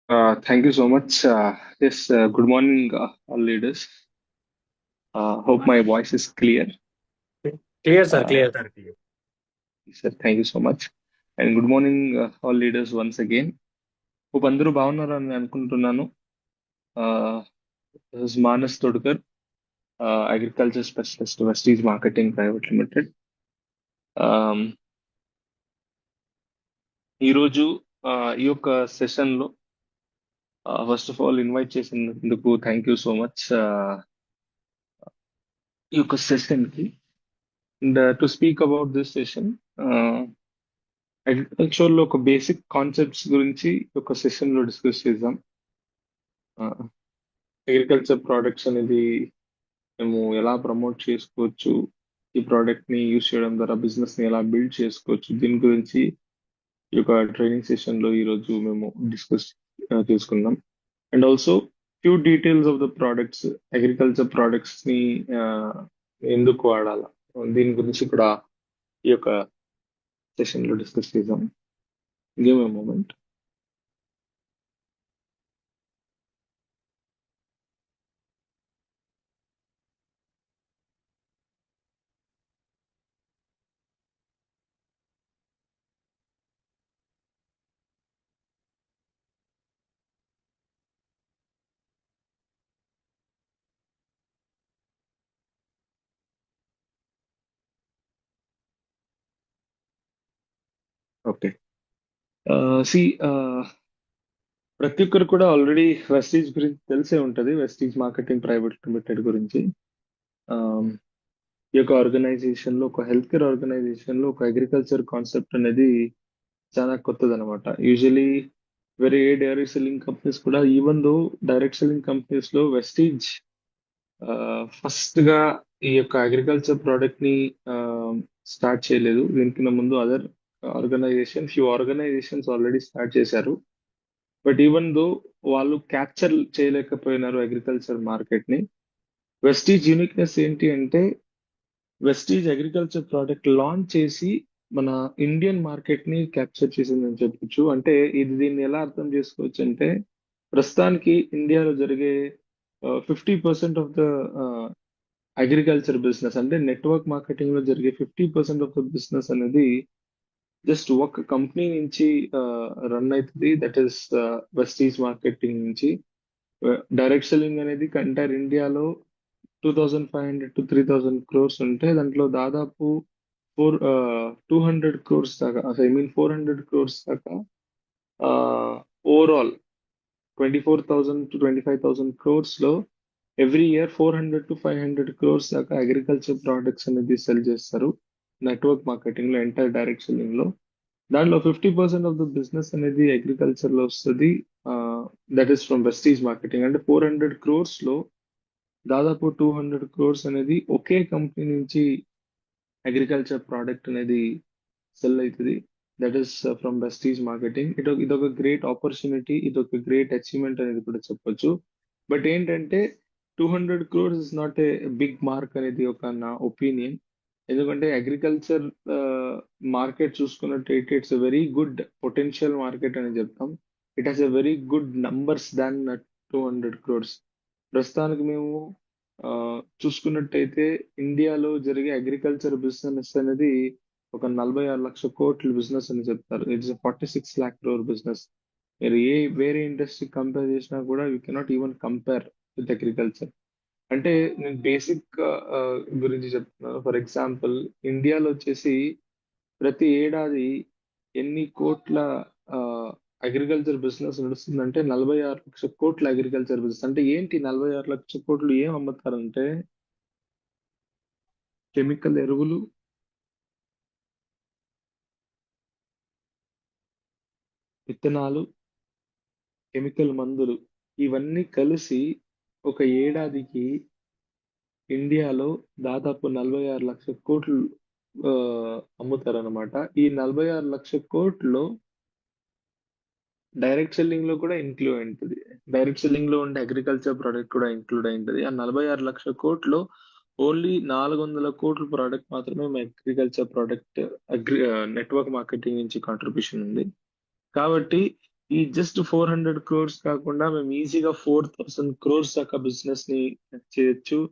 Thank you so much. Yes, good morning, all leaders. Hope my voice is clear. Clear, sir. Uh, Clear, sir. sir, thank you so much. And good morning, all leaders once again. Hope అందరూ బాగున్నారు అని అనుకుంటున్నాను. This is Manas Todkar, Agriculture Specialist, Vestige Marketing Private Limited. Um, ఈరోజు ఈ యొక్క సెషన్లో first of all invite చేసినందుకు thank you so much ఈ యొక్క సెషన్కి. And to speak about this session, agriculture లో ఒక బేసిక్ కాన్సెప్ట్స్ గురించి ఒక సెషన్ లో డిస్కస్ చేద్దాం. అగ్రికల్చర్ ప్రోడక్ట్స్ అనేది మేము ఎలా ప్రమోట్ చేసుకోవచ్చు, ఈ ప్రోడక్ట్ ని యూజ్ చేయడం ద్వారా బిజినెస్ ని ఎలా బిల్డ్ చేసుకోవచ్చు, దీని గురించి ఈ యొక్క ట్రైనింగ్ సెషన్ లో ఈ రోజు మేము డిస్కస్ చేసుకుందాం. And also few details of the products, agriculture products ని ఎందుకు వాడాలా, దీని గురించి కూడా ఈ యొక్క సెషన్ లో డిస్కస్ చేద్దాం. Give a moment. Okay. See ప్రతి ఒక్కరు కూడా ఆల్రెడీ వెస్టీజ్ గురించి తెలిసే ఉంటది, వెస్టీజ్ మార్కెటింగ్ ప్రైవేట్ లిమిటెడ్ గురించి. Um, ఈ యొక్క ఆర్గనైజేషన్ లో, ఒక హెల్త్ కేర్ ఆర్గనైజేషన్ లో ఒక అగ్రికల్చర్ కాన్సెప్ట్ అనేది చాలా కొత్తది అనమాట. యూజువలీ వేరే ఏ డైరీ సెల్లింగ్ కంపెనీస్ కూడా, even though direct selling companies లో వెస్టీజ్ ఫస్ట్ గా ఈ యొక్క అగ్రికల్చర్ ప్రోడక్ట్ ని స్టార్ట్ చేయలేదు. దీనికి ముందు other few organisations already start చేశారు. బట్ ఈవెన్ దో వాళ్ళు క్యాప్చర్ చేయలేకపోయినారు అగ్రికల్చర్ మార్కెట్ ని. వెస్టీజ్ యూనిక్నెస్ ఏంటి అంటే, వెస్టీజ్ అగ్రికల్చర్ ప్రోడక్ట్ లాంచ్ చేసి మన ఇండియన్ మార్కెట్ ని క్యాప్చర్ చేసిందని చెప్పొచ్చు. అంటే దీన్ని ఎలా అర్థం చేసుకోవచ్చు అంటే, ప్రస్తుతానికి ఇండియాలో జరిగే 50% ఆఫ్ ద అగ్రికల్చర్ బిజినెస్, అంటే నెట్వర్క్ మార్కెటింగ్ లో జరిగే 50% ఆఫ్ ద బిజినెస్ అనేది జస్ట్ ఒక కంపెనీ నుంచి రన్ అవుతుంది. దట్ ఈస్ వెస్టీజ్ మార్కెటింగ్ నుంచి. డైరెక్ట్ సెల్లింగ్ అనేది ఎంటైర్ ఇండియాలో 2500 to 3000 crores ఉంటే, దాంట్లో దాదాపు 200 crores దాకా, 400 crores దాకా ఓవరాల్ 24,000 to 25,000 crores లో ఎవ్రీ ఇయర్ 400 to 500 crores దాకా అగ్రికల్చర్ ప్రోడక్ట్స్ అనేది సెల్ చేస్తారు నెట్వర్క్ మార్కెటింగ్ లో, ఎంటైర్ డైరెక్ట్ సెల్లింగ్ లో. దాంట్లో 50% ఆఫ్ ద బిజినెస్ అనేది అగ్రికల్చర్ లో వస్తుంది. That is from Vestige marketing. అంటే 400 crores లో దాదాపు 200 crores అనేది ఒకే కంపెనీ నుంచి అగ్రికల్చర్ ప్రోడక్ట్ అనేది సెల్ అవుతుంది. That is from Vestige marketing. ఇదొక గ్రేట్ ఆపర్చునిటీ, ఇదొక గ్రేట్ అచీవ్మెంట్ అనేది కూడా చెప్పొచ్చు. బట్ ఏంటంటే 200 crores is not a big mark అనేది ఒక నా ఒపీనియన్. ఎందుకంటే అగ్రికల్చర్ మార్కెట్ చూసుకున్నట్టయితే it's a very good potential market అని చెప్తాం. It has a very good numbers than 200 crores. ప్రస్తుతానికి మేము ఆ, చూసుకున్నట్టయితే ఇండియాలో జరిగే అగ్రికల్చర్ బిజినెస్ అనేది ఒక 46 లక్షల కోట్ల బిజినెస్ అని చెప్తారు. It's 46 lakh crore business. మీరు వేరే ఇండస్ట్రీ కంపేర్ చేసినా కూడా you cannot even compare with agriculture. అంటే నేను బేసిక్ గురించి చెప్తున్నాను. ఫర్ ఎగ్జాంపుల్, ఇండియాలో వచ్చేసి ప్రతి ఏడాది ఎన్ని కోట్ల అగ్రికల్చర్ బిజినెస్ నడుస్తుందంటే 46 లక్షల కోట్ల అగ్రికల్చర్ బిజినెస్. అంటే ఏంటి 46 లక్షల కోట్లు? ఏం అమ్ముతారంటే కెమికల్ ఎరువులు, విత్తనాలు, కెమికల్ మందులు, ఇవన్నీ కలిసి ఒక ఏడాదికి ఇండియాలో దాదాపు 46 లక్షల కోట్లు ఆ, అమ్ముతారన్నమాట. ఈ 46 లక్షల కోట్లు డైరెక్ట్ సెల్లింగ్ లో కూడా ఇంక్లూడ్ అయింటది. డైరెక్ట్ సెల్లింగ్ లో ఉండే అగ్రికల్చర్ ప్రోడక్ట్ కూడా ఇంక్లూడ్ అయింటది. ఆ 46 లక్షల కోట్లు ఓన్లీ 400 కోట్ల ప్రోడక్ట్ మాత్రమే అగ్రికల్చర్ ప్రోడక్ట్ నెట్వర్క్ మార్కెటింగ్ నుంచి కాంట్రిబ్యూషన్ ఉంది. కాబట్టి ఈ జస్ట్ 400 crores కాకుండా మేము ఈజీగా 4000 crores దాకా బిజినెస్ ని చేయొచ్చు.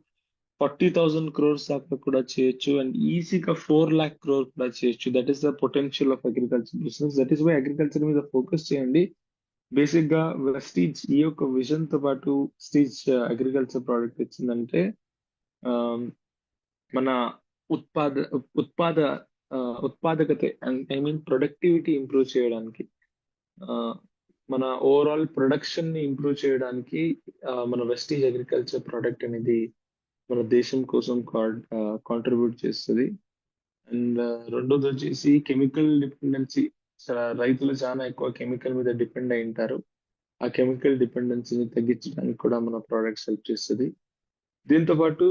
40,000 crores దాకా కూడా చేయొచ్చు అండ్ ఈజీగా 4 lakh crore కూడా చేయొచ్చు. That is the potential of agriculture business. That is why agriculture మీద ఫోకస్ చేయండి. బేసిక్ గా వెస్టీజ్ ఈ యొక్క విజన్ తో పాటు స్టీజ్ అగ్రికల్చర్ ప్రోడక్ట్ ఇచ్చిందంటే ఆ, మన ఉత్పాద ఉత్పాద ఆ, ఉత్పాదకత ఐ మీన్ ప్రొడక్టివిటీ ఇంప్రూవ్ చేయడానికి, ఆ, మన ఓవరాల్ ప్రొడక్షన్ ని ఇంప్రూవ్ చేయడానికి మన వెస్టీజ్ అగ్రికల్చర్ ప్రోడక్ట్ అనేది మన దేశం కోసం కాంట్రిబ్యూట్ చేస్తుంది. అండ్ రెండోది వచ్చేసి కెమికల్ డిపెండెన్సీ. రైతులు చాలా ఎక్కువ కెమికల్ మీద డిపెండ్ అయి ఉంటారు. ఆ కెమికల్ డిపెండెన్సీని తగ్గించడానికి కూడా మన ప్రోడక్ట్స్ హెల్ప్ చేస్తుంది. దీంతో పాటు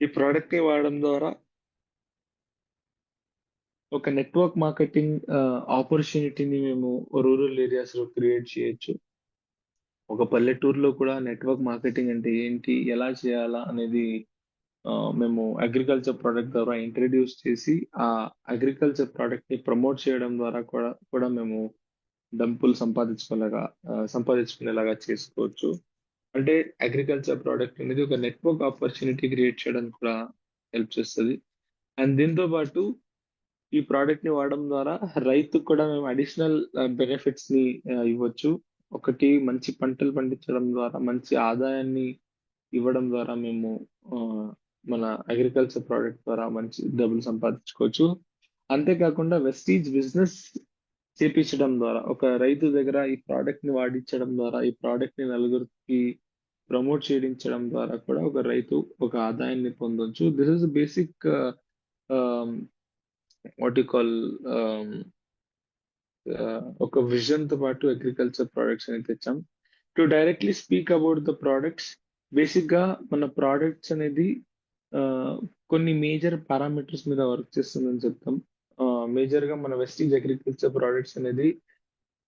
ఈ ప్రోడక్ట్ ని వాడడం ద్వారా ఒక నెట్వర్క్ మార్కెటింగ్ ఆపర్చునిటీని మేము రూరల్ ఏరియాస్ లో క్రియేట్ చేయొచ్చు. ఒక పల్లెటూరులో కూడా నెట్వర్క్ మార్కెటింగ్ అంటే ఏంటి, ఎలా చేయాలా అనేది మేము అగ్రికల్చర్ ప్రోడక్ట్ ద్వారా ఇంట్రడ్యూస్ చేసి ఆ అగ్రికల్చర్ ప్రోడక్ట్ ని ప్రమోట్ చేయడం ద్వారా కూడా మేము డబ్బులు సంపాదించుకునేలాగా చేసుకోవచ్చు. అంటే అగ్రికల్చర్ ప్రోడక్ట్ అనేది ఒక నెట్వర్క్ ఆపర్చునిటీ క్రియేట్ చేయడానికి కూడా హెల్ప్ చేస్తుంది. అండ్ దీంతో పాటు ఈ ప్రోడక్ట్ ని వాడడం ద్వారా రైతుకు కూడా మేము అడిషనల్ బెనిఫిట్స్ ని ఇవ్వచ్చు. ఒకటి, మంచి పంటలు పండించడం ద్వారా మంచి ఆదాయాన్ని ఇవ్వడం ద్వారా మేము ఆ, మన అగ్రికల్చర్ ప్రోడక్ట్ ద్వారా మంచి డబ్బులు సంపాదించుకోవచ్చు. అంతేకాకుండా వెస్టీజ్ బిజినెస్ చేపించడం ద్వారా, ఒక రైతు దగ్గర ఈ ప్రోడక్ట్ ని వాడించడం ద్వారా, ఈ ప్రోడక్ట్ ని నలుగురికి ప్రమోట్ చేయించడం ద్వారా కూడా ఒక రైతు ఒక ఆదాయాన్ని పొందొచ్చు. This is basic what you call ఒక విజన్ తో పాటు అగ్రికల్చర్ ప్రోడక్ట్స్ అని తెచ్చాం. To directly speak about the products, basic గా మన ప్రోడక్ట్స్ అనేది ఆ, కొన్ని మేజర్ పారామీటర్స్ మీద వర్క్ చేస్తుందని చెప్తాం. మేజర్ గా మన వెస్టీజ్ అగ్రికల్చర్ ప్రోడక్ట్స్ అనేది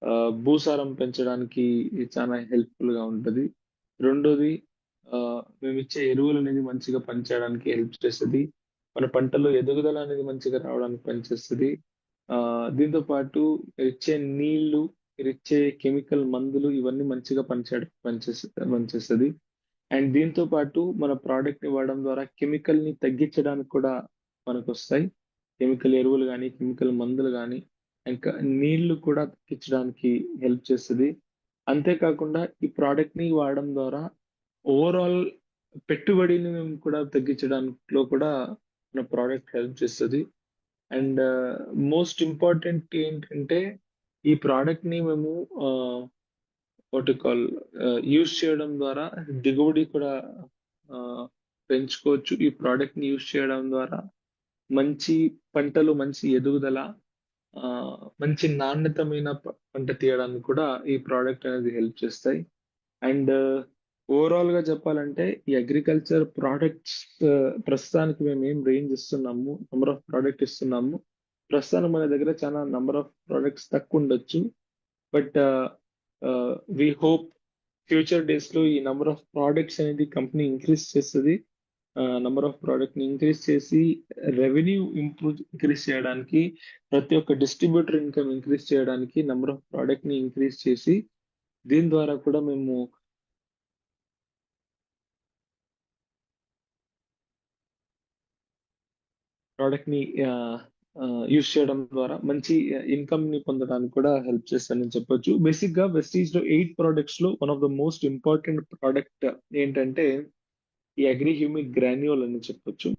ఆ, భూసారం పెంచడానికి ఇది చాలా హెల్ప్ఫుల్ గా ఉంటది. రెండోది, ఆ, మేము ఇచ్చే ఎరువులు అనేది మంచిగా పనిచేయడానికి హెల్ప్ చేస్తుంది. మన పంటలో ఎదుగుదల అనేది మంచిగా రావడానికి పనిచేస్తుంది. దీంతో పాటు ఇచ్చే నీళ్లు, ఇచ్చే కెమికల్ మందులు ఇవన్నీ మంచిగా పనిచేయడానికి పనిచేస్తుంది. అండ్ దీంతో పాటు మన ప్రోడక్ట్ ని వాడడం ద్వారా కెమికల్ ని తగ్గించడానికి కూడా మనకు వస్తాయి. కెమికల్ ఎరువులు కానీ, కెమికల్ మందులు కానీ, ఇంకా నీళ్లు కూడా తగ్గించడానికి హెల్ప్ చేస్తుంది. అంతేకాకుండా ఈ ప్రోడక్ట్ ని వాడడం ద్వారా ఓవరాల్ పెట్టుబడిని మేము కూడా తగ్గించడానిలో కూడా మన ప్రోడక్ట్ హెల్ప్ చేస్తుంది. అండ్ మోస్ట్ ఇంపార్టెంట్ ఏంటంటే ఈ ప్రోడక్ట్ ని మేము వాట్ కాల్ యూజ్ చేయడం ద్వారా దిగుబడి కూడా ఆ, పెంచుకోవచ్చు. ఈ ప్రోడక్ట్ ని యూజ్ చేయడం ద్వారా మంచి పంటలు, మంచి ఎదుగుదల, ఆ, మంచి నాణ్యతమైన పంట తీయడానికి కూడా ఈ ప్రోడక్ట్ అనేది హెల్ప్ చేస్తాయి. అండ్ ఓవరాల్ గా చెప్పాలంటే ఈ అగ్రికల్చర్ ప్రోడక్ట్స్ ప్రస్తుతానికి మేము ఏం రేంజ్ ఇస్తున్నాము, నెంబర్ ఆఫ్ ప్రోడక్ట్ ఇస్తున్నాము. ప్రస్తుతానికి మన దగ్గర చాలా నెంబర్ ఆఫ్ ప్రోడక్ట్స్ తక్కువ ఉండొచ్చు. But we hope future days లో ఈ నెంబర్ ఆఫ్ ప్రోడక్ట్స్ అనేది కంపెనీ ఇంక్రీజ్ చేస్తుంది. నంబర్ ఆఫ్ ప్రోడక్ట్ ని ఇంక్రీజ్ చేసి రెవెన్యూ ఇంక్రీజ్ చేయడానికి, ప్రతి ఒక్క డిస్ట్రిబ్యూటర్ ఇన్కమ్ ఇంక్రీజ్ చేయడానికి నంబర్ ఆఫ్ ప్రోడక్ట్ ని ఇంక్రీజ్ చేసి దీని ద్వారా కూడా మేము ప్రోడక్ట్ ని యూజ్ చేయడం ద్వారా మంచి ఇన్కమ్ ని పొందడానికి కూడా హెల్ప్ చేస్తానని చెప్పొచ్చు. బేసిక్ గా వెస్టీజ్ లో 8 ప్రోడక్ట్స్ లో one of the most important product ఏంటంటే ఈ అగ్రి హ్యూమిక్ గ్రాన్యూల్ అని చెప్పొచ్చు.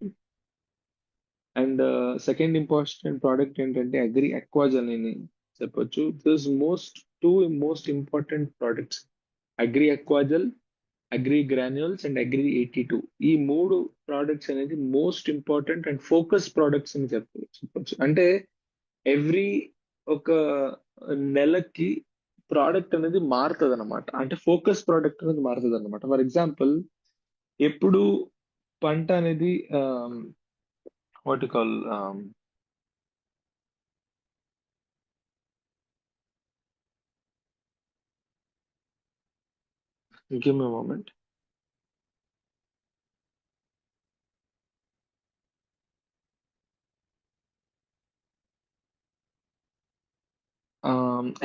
అండ్ సెకండ్ ఇంపార్టెంట్ ప్రోడక్ట్ ఏంటంటే అగ్రి అక్వాజల్ అని చెప్పొచ్చు. This most important products, agri Aquajal, agri granules and agri 82. ఈ మూడు ప్రోడక్ట్స్ అనేది most important and focus products అని చెప్పొచ్చు. అంటే ఎవ్రీ ఒక నెలకి ప్రోడక్ట్ అనేది మారుతుంది అనమాట. అంటే ఫోకస్ ప్రోడక్ట్ అనేది మారుతుంది అనమాట. ఫర్ ఎగ్జాంపుల్, ఎప్పుడు పంట అనేది what call give me moment.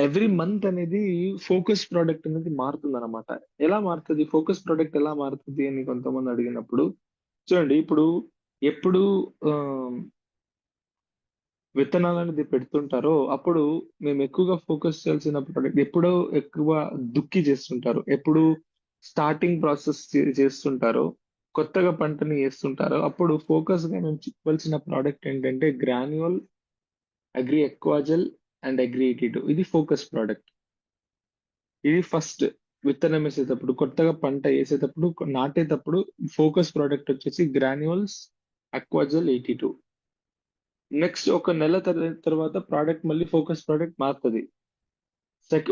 Every month అనేది ఫోకస్ ప్రోడక్ట్ అనేది మారుతుంది అనమాట. ఎలా మారుతుంది ఫోకస్ ప్రోడక్ట్ ఎలా మారుతుంది అని కొంతమంది అడిగినప్పుడు, చూడండి ఇప్పుడు ఎప్పుడు విత్తనాలు అనేది పెడుతుంటారో అప్పుడు మేము ఎక్కువగా ఫోకస్ చేయాల్సిన ప్రోడక్ట్ ఎప్పుడో ఎక్కువ దుక్కి చేస్తుంటారు, ఎప్పుడు స్టార్టింగ్ ప్రాసెస్ చేస్తుంటారో, కొత్తగా పంటని వేస్తుంటారో అప్పుడు ఫోకస్ గా మేము చెప్పవలసిన ప్రోడక్ట్ ఏంటంటే గ్రాన్యువల్ అగ్రి ఎక్వాజల్ అండ్ అగ్రి 82. ఇది ఫోకస్ ప్రోడక్ట్. ఇది ఫస్ట్ విత్తనం వేసేటప్పుడు, కొత్తగా పంట వేసేటప్పుడు, నాటేటప్పుడు ఫోకస్ ప్రోడక్ట్ వచ్చేసి గ్రాన్యువల్స్ అక్వాజల్ 82. నెక్స్ట్ ఒక నెల తర్వాత ప్రోడక్ట్ మళ్ళీ ఫోకస్ ప్రోడక్ట్ మారుతుంది.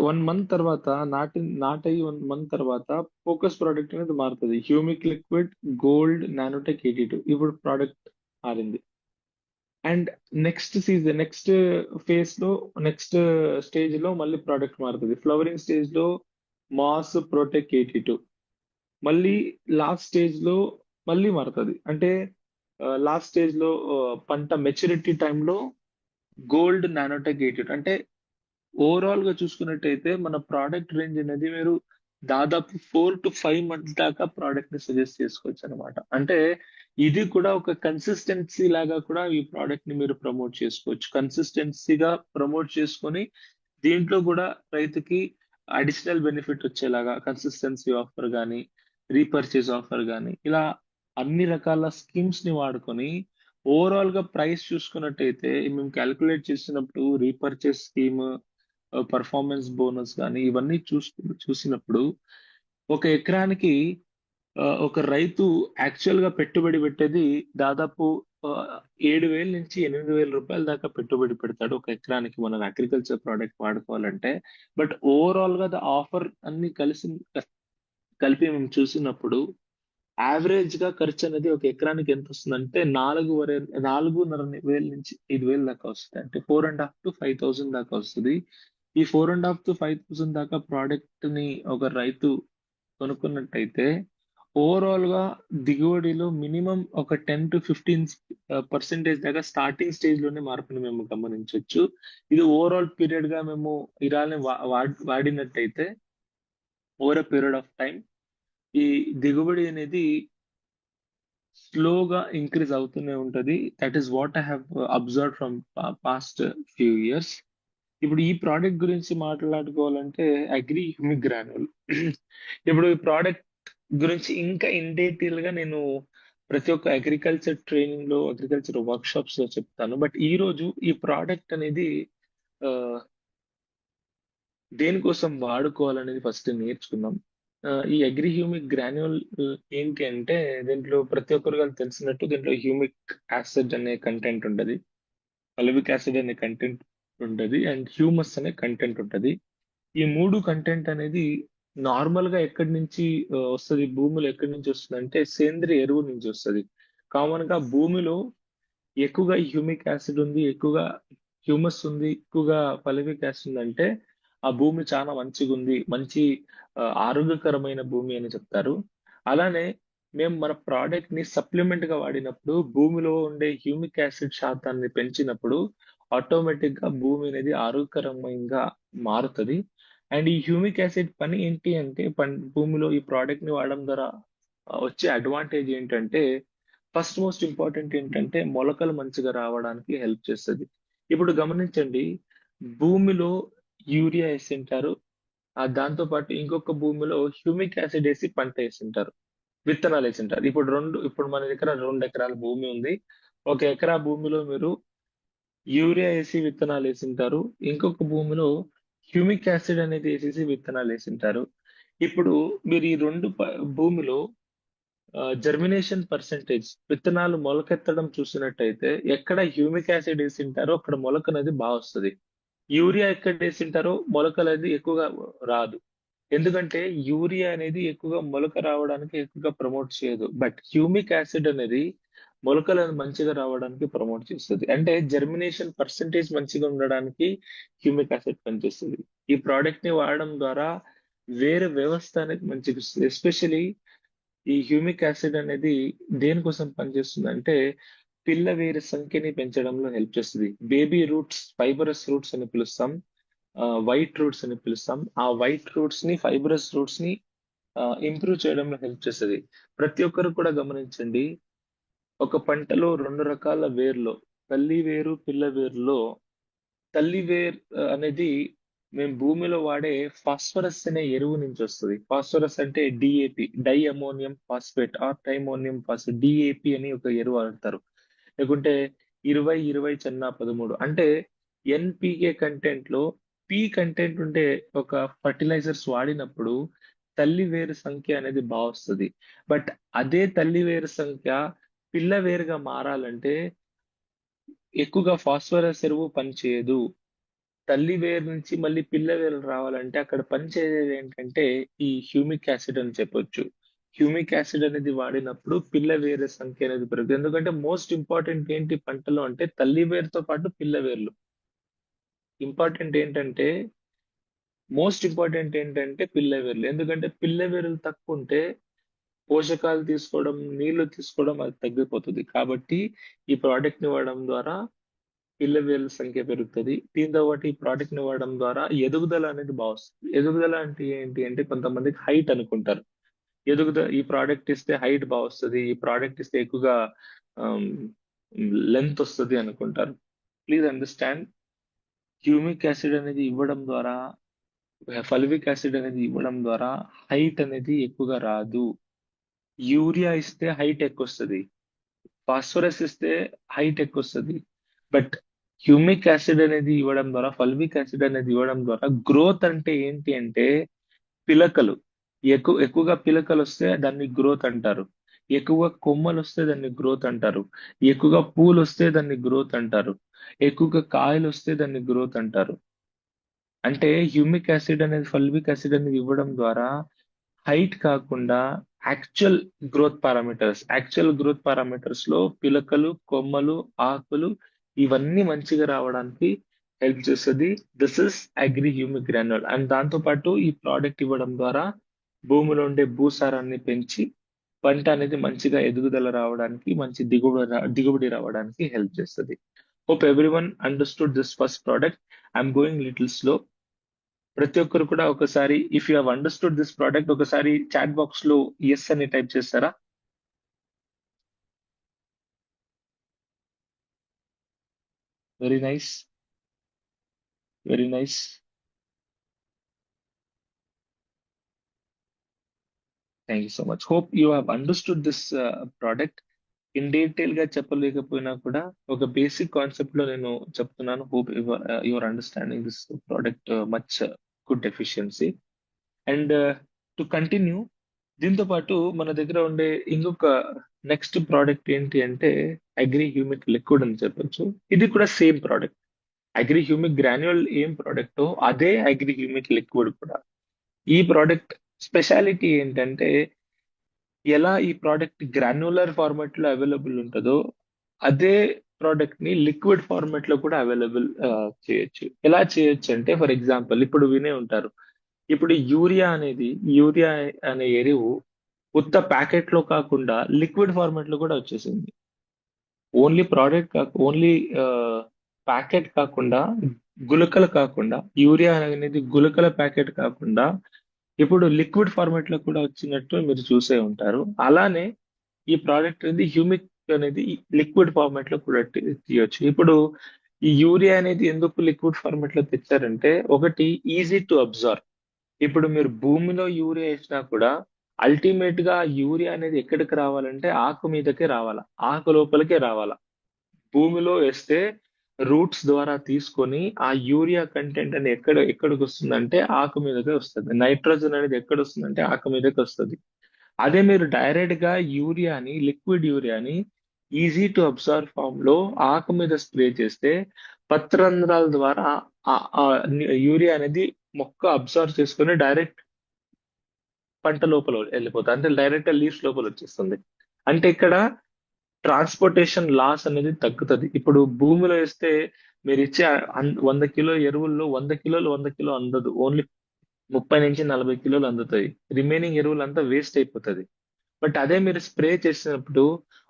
1 మంత్ తర్వాత నాటయి 1 మంత్ తర్వాత ఫోకస్ ప్రోడక్ట్ అనేది మారుతుంది. హ్యూమిక్ లిక్విడ్ గోల్డ్ నానోటెక్ 82 ఇప్పుడు ప్రోడక్ట్ మారింది. అండ్ నెక్స్ట్ ఫేజ్ లో నెక్స్ట్ స్టేజ్ లో మళ్ళీ ప్రోడక్ట్ మారుతుంది. ఫ్లవరింగ్ స్టేజ్ లో మాస్ ప్రోటెక్ 82, మళ్ళీ లాస్ట్ స్టేజ్ లో మళ్ళీ మారుతుంది. అంటే లాస్ట్ స్టేజ్ లో పంట మెచ్యూరిటీ టైంలో గోల్డ్ నానోటెక్ 82. అంటే ఓవరాల్ గా చూసుకున్నట్టయితే మన ప్రోడక్ట్ రేంజ్ అనేది మీరు దాదాపు 4 to 5 months దాకా ప్రోడక్ట్ ని సజెస్ట్ చేసుకోవచ్చు అనమాట. అంటే ఇది కూడా ఒక కన్సిస్టెన్సీ లాగా కూడా ఈ ప్రోడక్ట్ ని మీరు ప్రమోట్ చేసుకోవచ్చు. కన్సిస్టెన్సీగా ప్రమోట్ చేసుకొని దీంట్లో కూడా రైతుకి అడిషనల్ బెనిఫిట్ వచ్చేలాగా కన్సిస్టెన్సీ ఆఫర్ కానీ, రీపర్చేజ్ ఆఫర్ కానీ, ఇలా అన్ని రకాల స్కీమ్స్ ని వాడుకొని ఓవరాల్ గా ప్రైస్ చూసుకున్నట్టయితే మేము క్యాలిక్యులేట్ చేసినప్పుడు రీపర్చేజ్ స్కీమ్, పర్ఫార్మెన్స్ బోనస్ కానీ ఇవన్నీ చూసినప్పుడు ఒక ఎకరానికి ఒక రైతు యాక్చువల్ గా పెట్టుబడి పెట్టేది దాదాపు 7,000 నుంచి 8,000 రూపాయల దాకా పెట్టుబడి పెడతాడు ఒక ఎకరానికి మనం అగ్రికల్చర్ ప్రోడక్ట్ వాడుకోవాలంటే. బట్ ఓవరాల్ గా ఆఫర్ అన్ని కలిపి మేము చూసినప్పుడు యావరేజ్ గా ఖర్చు అనేది ఒక ఎకరానికి ఎంత వస్తుందంటే 4,500 నుంచి 5,000 దాకా వస్తుంది. అంటే 4,500 to 5,000 దాకా వస్తుంది. ఈ 4,500 to 5,000 దాకా ప్రోడక్ట్ ని ఒక రైతు కొనుక్కున్నట్టయితే ఓవరాల్ గా దిగుబడిలో మినిమం ఒక 10 to 15% దాకా స్టార్టింగ్ స్టేజ్ లోనే మార్పుని మేము గమనించవచ్చు. ఇది ఓవరాల్ పీరియడ్ గా మేము ఇరాల్ని వాడినట్టయితే over a period of time ఈ దిగుబడి అనేది స్లోగా ఇంక్రీజ్ అవుతూనే ఉంటది. That is what I have observe from past few years. ఇప్పుడు ఈ ప్రోడక్ట్ గురించి మాట్లాడుకోవాలంటే అగ్రి హ్యూమిక్ గ్రాన్యుల్. ఇప్పుడు ఈ ప్రోడక్ట్ గురించి ఇంకా ఇన్ డీటెయిల్ గా నేను ప్రతి ఒక్క అగ్రికల్చర్ ట్రైనింగ్ లో, అగ్రికల్చర్ వర్క్ షాప్స్ లో చెప్తాను. బట్ ఈ రోజు ఈ ప్రోడక్ట్ అనేది ఆ, దేనికోసం వాడుకోవాలనేది ఫస్ట్ నేర్చుకుందాం. ఈ అగ్రి హ్యూమిక్ గ్రాన్యుల్ ఏంటి అంటే దీంట్లో ప్రతి ఒక్కరికి తెలిసినట్టు దీంట్లో హ్యూమిక్ యాసిడ్ అనే కంటెంట్ ఉంటది, పలవిక్ యాసిడ్ అనే కంటెంట్ ఉంటది, అండ్ హ్యూమస్ అనే కంటెంట్ ఉంటది. ఈ మూడు కంటెంట్ అనేది నార్మల్ గా ఎక్కడి నుంచి వస్తుంది, భూమిలో ఎక్కడి నుంచి వస్తుంది అంటే సేంద్రియ ఎరువు నుంచి వస్తుంది. కామన్ గా భూమిలో ఎక్కువగా హ్యూమిక్ యాసిడ్ ఉంది, ఎక్కువగా హ్యూమస్ ఉంది, ఎక్కువగా పలవిక్ యాసిడ్ ఉంది అంటే ఆ భూమి చాలా మంచిగా ఉంది, మంచి ఆరోగ్యకరమైన భూమి అని చెప్తారు. అలానే మేము మన ప్రోడక్ట్ ని సప్లిమెంట్ గా వాడినప్పుడు భూమిలో ఉండే హ్యూమిక్ యాసిడ్ శాతాన్ని పెంచినప్పుడు ఆటోమేటిక్ గా భూమి అనేది ఆరోగ్యకరంగా మారుతుంది. అండ్ ఈ హ్యూమిక్ యాసిడ్ పని ఏంటి అంటే భూమిలో ఈ ప్రోడక్ట్ ని వాడడం ద్వారా వచ్చే అడ్వాంటేజ్ ఏంటంటే ఫస్ట్ మోస్ట్ ఇంపార్టెంట్ ఏంటంటే మొలకలు మంచిగా రావడానికి హెల్ప్ చేస్తుంది. ఇప్పుడు గమనించండి, భూమిలో యూరియా వేసింటారు, దాంతో పాటు ఇంకొక భూమిలో హ్యూమిక్ యాసిడ్ వేసి పంట వేసింటారు, విత్తనాలు వేసింటారు. ఇప్పుడు మన దగ్గర 2 ఎకరాల భూమి ఉంది. 1 ఎకరా భూమిలో మీరు యూరియా వేసి విత్తనాలు వేసింటారు, ఇంకొక భూమిలో హ్యూమిక్ యాసిడ్ అనేది వేసేసి విత్తనాలు వేసింటారు. ఇప్పుడు మీరు ఈ భూమిలో జర్మినేషన్ పర్సెంటేజ్, విత్తనాలు మొలకెత్తడం చూసినట్టయితే ఎక్కడ హ్యూమిక్ యాసిడ్ వేసింటారో అక్కడ మొలక అనేది బాగా వస్తుంది. యూరియా ఎక్కడ వేసింటారో మొలక అనేది ఎక్కువగా రాదు. ఎందుకంటే యూరియా అనేది ఎక్కువగా మొలక రావడానికి ఎక్కువగా ప్రమోట్ చేయదు. బట్ హ్యూమిక్ యాసిడ్ అనేది మొలకలను మంచిగా రావడానికి ప్రమోట్ చేస్తుంది. అంటే జర్మినేషన్ పర్సెంటేజ్ మంచిగా ఉండడానికి హ్యూమిక్ యాసిడ్ పనిచేస్తుంది. ఈ ప్రోడక్ట్ ని వాడడం ద్వారా వేరే వ్యవస్థ అనేది మంచిగా వస్తుంది. ఎస్పెషలీ ఈ హ్యూమిక్ యాసిడ్ అనేది దేనికోసం పనిచేస్తుంది అంటే పిల్ల వేరు సంఖ్యని పెంచడంలో హెల్ప్ చేస్తుంది. బేబీ రూట్స్, ఫైబరస్ రూట్స్ అని పిలుస్తాం. వైట్ రూట్స్ అని పిలుస్తాం. ఆ వైట్ రూట్స్ ని, ఫైబ్రస్ రూట్స్ ని ఇంప్రూవ్ చేయడంలో హెల్ప్ చేస్తుంది. ప్రతి ఒక్కరు కూడా గమనించండి, ఒక పంటలో రెండు రకాల వేర్లు, తల్లి వేరు, పిల్ల వేరులో తల్లి వేర్ అనేది మేము భూమిలో వాడే ఫాస్ఫరస్ అనే ఎరువు నుంచి వస్తుంది. ఫాస్ఫరస్ అంటే DAP, di ammonium phosphate or diammonium phosphate, DAP అని ఒక ఎరువు వాడతారు. లేకుంటే 20-20-13 అంటే ఎన్పికే కంటెంట్ లో పి కంటెంట్ ఉండే ఒక ఫర్టిలైజర్స్ వాడినప్పుడు తల్లి వేరు సంఖ్య అనేది బాగా వస్తుంది. బట్ అదే తల్లి వేరు సంఖ్య పిల్ల వేరుగా మారాలంటే ఎక్కువగా ఫాస్ఫరస్ ఎరువు పనిచేయదు. తల్లి వేరు నుంచి మళ్ళీ పిల్ల వేరు రావాలంటే అక్కడ పనిచేసేది ఏంటంటే ఈ హ్యూమిక్ యాసిడ్ అని చెప్పొచ్చు. హ్యూమిక్ యాసిడ్ అనేది వాడినప్పుడు పిల్ల వేరు సంఖ్య అనేది పెరుగుతుంది. ఎందుకంటే మోస్ట్ ఇంపార్టెంట్ ఏంటి పంటలో అంటే తల్లి వేరుతో పాటు పిల్ల వేర్లు. ఇంపార్టెంట్ ఏంటంటే మోస్ట్ ఇంపార్టెంట్ ఏంటంటే పిల్ల వేర్లు. ఎందుకంటే పిల్ల వేర్లు తక్కువ ఉంటే పోషకాలు తీసుకోవడం, నీళ్లు తీసుకోవడం అది తగ్గిపోతుంది. కాబట్టి ఈ ప్రోడక్ట్ ని వాడడం ద్వారా పిల్ల వేర్ల సంఖ్య పెరుగుతుంది. దీంతో పాటు ఈ ప్రోడక్ట్ ని వాడడం ద్వారా ఎదుగుదల అనేది బాగా వస్తుంది. ఎదుగుదల అంటే ఏంటి అంటే కొంతమందికి హైట్ అనుకుంటారు. ఈ ప్రోడక్ట్ ఇస్తే హైట్ బాగా వస్తుంది, ఈ ప్రోడక్ట్ ఇస్తే ఎక్కువగా లెంత్ వస్తుంది అనుకుంటారు. ప్లీజ్ అండర్స్టాండ్, హ్యూమిక్ యాసిడ్ అనేది ఇవ్వడం ద్వారా, ఫల్విక్ యాసిడ్ అనేది ఇవ్వడం ద్వారా హైట్ అనేది ఎక్కువగా రాదు. యూరియా ఇస్తే హైట్ ఎక్కువ వస్తుంది, ఫాస్ఫరస్ ఇస్తే హైట్ ఎక్కువ వస్తుంది. బట్ హ్యూమిక్ యాసిడ్ అనేది ఇవ్వడం ద్వారా, ఫల్విక్ యాసిడ్ అనేది ఇవ్వడం ద్వారా గ్రోత్ అంటే ఏంటి అంటే పిలకలు, ఎక్కువగా పిలకలు వస్తే దాన్ని గ్రోత్ అంటారు. ఎక్కువగా కొమ్మలు వస్తే దాన్ని గ్రోత్ అంటారు. ఎక్కువగా పూలు వస్తే దాన్ని గ్రోత్ అంటారు. ఎక్కువగా కాయలు వస్తే దాన్ని గ్రోత్ అంటారు. అంటే హ్యూమిక్ యాసిడ్ అనేది, ఫల్విక్ యాసిడ్ అనేది ఇవ్వడం ద్వారా హైట్ కాకుండా యాక్చువల్ గ్రోత్ పారామీటర్స్ లో పిలకలు, కొమ్మలు, ఆకులు ఇవన్నీ మంచిగా రావడానికి హెల్ప్ చేస్తుంది. This is agri humic granule. And దాంతో పాటు ఈ ప్రోడక్ట్ ఇవ్వడం ద్వారా భూమిలో ఉండే భూసారాన్ని పెంచి పంట అనేది మంచిగా ఎదుగుదల రావడానికి, మంచి దిగుబడి రావడానికి హెల్ప్ చేస్తుంది. Hope everyone understood this first product. I'm going little slow. ప్రతి ఒక్కరు కూడా ఒకసారి if you have understood this product ఒకసారి చాట్ బాక్స్ లో ఎస్ అని టైప్ చేస్తారా? Very nice, very nice. Thank you so much. Hope you have understood this product. In detail గా చెప్పలేకపోయినా కూడా ఒక బేసిక్ కాన్సెప్ట్ లో నేను చెప్తున్నాను. Hope your understanding this product much good efficiency. And to continue, దీంతో పాటు మన దగ్గర ఉండే ఇంకొక నెక్స్ట్ ప్రోడక్ట్ ఏంటి అంటే అగ్రి హ్యూమిక్ లిక్విడ్ అని చెప్పొచ్చు. ఇది కూడా same product. Agri humic granule ఏం ప్రోడక్టో అదే అగ్రి హ్యూమిక్ లిక్విడ్ కూడా. ఈ ప్రోడక్ట్ స్పెషాలిటీ ఏంటంటే ఎలా ఈ ప్రోడక్ట్ గ్రాన్యులర్ ఫార్మాట్ లో అవైలబుల్ ఉంటుందో అదే ప్రోడక్ట్ ని లిక్విడ్ ఫార్మాట్ లో కూడా అవైలబుల్ చేయొచ్చు. ఎలా చేయొచ్చు అంటే ఫర్ ఎగ్జాంపుల్ ఇప్పుడు వినే ఉంటారు, ఇప్పుడు యూరియా అనే ఎరువు ఉత్త ప్యాకెట్ లో కాకుండా లిక్విడ్ ఫార్మాట్ లో కూడా వచ్చేసింది. ఓన్లీ ప్యాకెట్ కాకుండా, గుళికలు కాకుండా, యూరియా అనేది గుళికల ప్యాకెట్ కాకుండా ఇప్పుడు లిక్విడ్ ఫార్మాట్ లో కూడా వచ్చినట్టు మీరు చూసే ఉంటారు. అలానే ఈ ప్రోడక్ట్ అనేది హ్యూమిక్ అనేది లిక్విడ్ ఫార్మాట్ లో కూడా తీయొచ్చు. ఇప్పుడు ఈ యూరియా అనేది ఎందుకు లిక్విడ్ ఫార్మాట్ లో తెచ్చారంటే ఒకటి ఈజీ టు అబ్జర్వ్. ఇప్పుడు మీరు భూమిలో యూరియా వేసినా కూడా అల్టిమేట్ గా యూరియా అనేది ఎక్కడికి రావాలంటే ఆకు మీదకే రావాలా, ఆకు లోపలికే రావాలా. భూమిలో వేస్తే రూట్స్ ద్వారా తీసుకొని ఆ యూరియా కంటెంట్ అనేది ఎక్కడికి వస్తుందంటే ఆకు మీదకే వస్తుంది. నైట్రోజన్ అనేది ఎక్కడ వస్తుందంటే ఆకు మీదకి వస్తుంది. అదే మీరు డైరెక్ట్ గా లిక్విడ్ యూరియాని ఈజీ టు అబ్జర్వ్ ఫామ్ లో ఆకు మీద స్ప్రే చేస్తే పత్రరంధ్రాల ద్వారా ఆ యూరియా అనేది మొక్క అబ్జర్వ్ చేసుకొని డైరెక్ట్ పంట లోపల వెళ్ళిపోతుంది. అంటే డైరెక్ట్ లీవ్స్ లోపల వచ్చేస్తుంది. అంటే ఇక్కడ ట్రాన్స్పోర్టేషన్ లాస్ అనేది తగ్గుతుంది. ఇప్పుడు భూమిలో వేస్తే మీరు ఇచ్చే 100 కిలో ఎరువుల్లో 100 కిలో అందదు. ఓన్లీ 30 నుంచి 40 కిలోలు అందుతాయి. రిమైనింగ్ ఎరువులంతా వేస్ట్ అయిపోతుంది. బట్ అదే మీరు స్ప్రే చేసినప్పుడు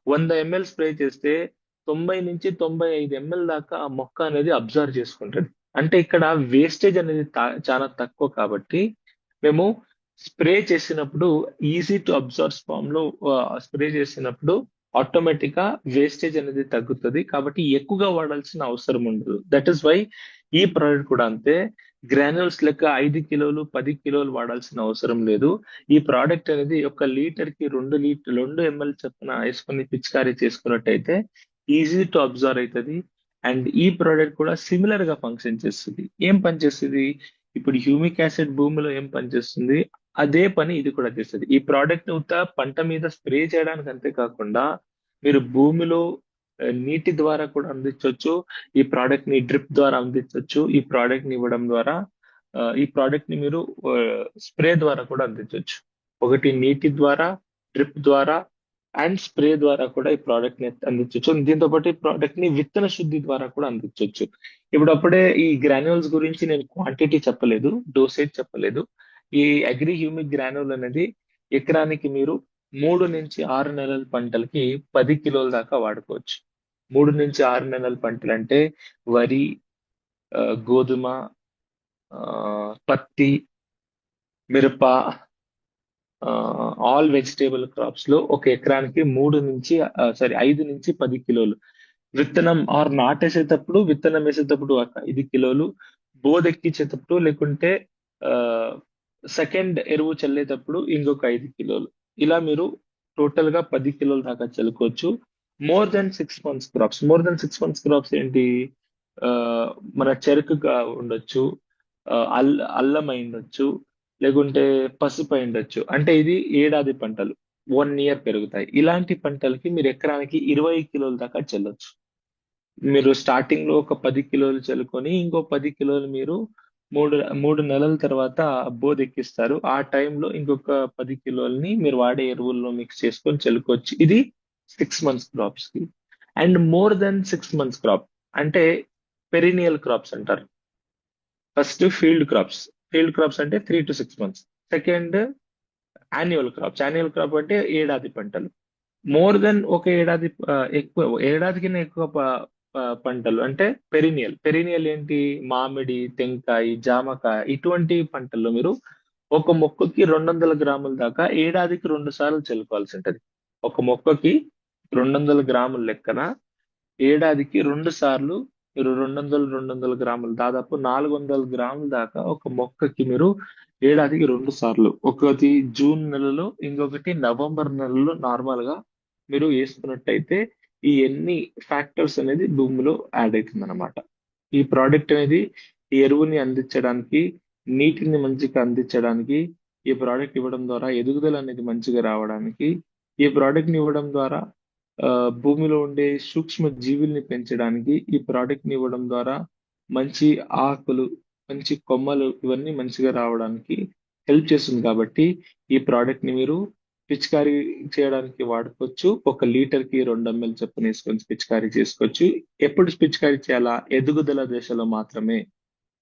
100 ml స్ప్రే చేస్తే 90 నుంచి 95 ml దాకా ఆ మొక్క అనేది అబ్జర్వ్ చేసుకుంటుంది. అంటే ఇక్కడ వేస్టేజ్ అనేది చాలా తక్కువ కాబట్టి మేము స్ప్రే చేసినప్పుడు ఈజీ టు అబ్జర్వ్ ఫామ్ లో స్ప్రే చేసినప్పుడు ఆటోమేటిక్ గా వేస్టేజ్ అనేది తగ్గుతుంది కాబట్టి ఎక్కువగా వాడాల్సిన అవసరం ఉండదు. దట్ ఈస్ వై ఈ ప్రోడక్ట్ కూడా అంతే. గ్రాన్యూల్స్ లెక్క 5 కిలోలు 10 కిలోలు వాడాల్సిన అవసరం లేదు. ఈ ప్రోడక్ట్ అనేది ఒక లీటర్ కి 2 ఎంఎల్ చొప్పున వేసుకొని పిచికారీ చేసుకున్నట్టయితే ఈజీ టు అబ్జర్వ్ అవుతుంది. అండ్ ఈ ప్రోడక్ట్ కూడా సిమిలర్ గా ఫంక్షన్ చేస్తుంది. ఏం పని చేస్తుంది? ఇప్పుడు హ్యూమిక్ యాసిడ్ భూమిలో ఏం పని చేస్తుంది, అదే పని ఇది కూడా చేస్తుంది. ఈ ప్రోడక్ట్ ఉత్త పంట మీద స్ప్రే చేయడానికి అంతే కాకుండా మీరు భూమిలో నీటి ద్వారా కూడా అందించవచ్చు. ఈ ప్రోడక్ట్ ని డ్రిప్ ద్వారా అందించవచ్చు. ఈ ప్రోడక్ట్ ని ఇవ్వడం ద్వారా ఈ ప్రోడక్ట్ ని మీరు స్ప్రే ద్వారా కూడా అందించవచ్చు. ఒకటి నీటి ద్వారా, డ్రిప్ ద్వారా అండ్ స్ప్రే ద్వారా కూడా ఈ ప్రోడక్ట్ ని అందించవచ్చు. దీంతో పాటు ఈ ప్రోడక్ట్ ని విత్తన శుద్ధి ద్వారా కూడా అందించవచ్చు. ఇప్పుడు అప్పుడే ఈ గ్రాన్యూల్స్ గురించి నేను క్వాంటిటీ చెప్పలేదు, డోసేజ్ చెప్పలేదు. ఈ అగ్రి హ్యూమిక్ గ్రాన్యూల్ అనేది ఎకరానికి మీరు 3 నుంచి 6 నెలల పంటలకి 10 కిలోల దాకా వాడుకోవచ్చు. 3 నుంచి 6 నెలల పంటలు అంటే వరి, గోధుమ, పత్తి, మిరప, ఆల్ వెజిటేబుల్ క్రాప్స్ లో ఒక ఎకరానికి 5 నుంచి 10 కిలోలు విత్తనం ఆర్ నాటేసేటప్పుడు, విత్తనం వేసేటప్పుడు ఒక 5 కిలోలు, బోదెక్కించేటప్పుడు లేకుంటే సెకండ్ ఎరువు చల్లేటప్పుడు ఇంకొక 5 కిలోలు. ఇలా మీరు టోటల్ గా 10 కిలోల దాకా చల్లుకోవచ్చు. మోర్ దెన్ 6 మంత్స్ క్రాప్స్ ఏంటి? ఆ, మన చెరుకుగా ఉండొచ్చు, అల్లం అయి ఉండొచ్చు, లేకుంటే పసుపు అయి ఉండొచ్చు. అంటే ఇది ఏడాది పంటలు, 1 ఇయర్ పెరుగుతాయి. ఇలాంటి పంటలకి మీరు ఎకరానికి 20 కిలోల దాకా చల్లొచ్చు. మీరు స్టార్టింగ్ లో ఒక 10 కిలోలు చల్లుకొని ఇంకో 10 కిలోలు మీరు మూడు మూడు నెలల తర్వాత బోదెక్కిస్తారు. ఆ టైంలో ఇంకొక 10 కిలోలని మీరు వాడే ఎరువుల్లో మిక్స్ చేసుకొని చల్లుకోవచ్చు. ఇది 6 మంత్స్ క్రాప్స్ కి. And more than 6 months crop అంటే పెరినియల్ క్రాప్స్ అంటారు. ఫస్ట్ ఫీల్డ్ క్రాప్స్ అంటే 3 to 6 months. Second annual crop అంటే ఏడాది పంటలు. మోర్ దెన్ ఒక ఏడాది ఎక్కువ ఏడాది కన్నా ఎక్కువ పంటలు అంటే పెరినియల్ ఏంటి? మామిడి, టెంకాయ, జామకాయ ఇటువంటి పంటల్లో మీరు ఒక మొక్కకి 200 గ్రాముల దాకా ఏడాదికి 2 సార్లు చల్లుకోవాల్సి ఉంటది. ఒక మొక్కకి 200 గ్రాముల లెక్కన ఏడాదికి 2 సార్లు మీరు 200 దాదాపు 400 గ్రాముల దాకా ఒక మొక్కకి మీరు ఏడాదికి 2 సార్లు, ఒకటి జూన్ నెలలో ఇంకొకటి నవంబర్ నెలలో నార్మల్ గా మీరు వేసుకున్నట్టయితే ఈ ఎన్ని ఫ్యాక్టర్స్ అనేది భూమిలో యాడ్ అవుతుంది అనమాట. ఈ ప్రోడక్ట్ అనేది ఈ ఎరువుని అందించడానికి, నీటిని మంచిగా అందించడానికి, ఈ ప్రోడక్ట్ ఇవ్వడం ద్వారా ఎదుగుదల అనేది మంచిగా రావడానికి, ఈ ప్రోడక్ట్ ని ఇవ్వడం ద్వారా భూమిలో ఉండే సూక్ష్మ జీవుల్ని పెంచడానికి, ఈ ప్రోడక్ట్ ని ఇవ్వడం ద్వారా మంచి ఆకులు, మంచి కొమ్మలు ఇవన్నీ మంచిగా రావడానికి హెల్ప్ చేస్తుంది. కాబట్టి ఈ ప్రోడక్ట్ ని మీరు పిచికారీ చేయడానికి వాడుకోవచ్చు. ఒక లీటర్ కి 2 ml చొప్పున వేసుకొని పిచికారీ చేసుకోవచ్చు. ఎప్పుడు పిచికారీ చేయాలా? ఎదుగుదల దశలో మాత్రమే.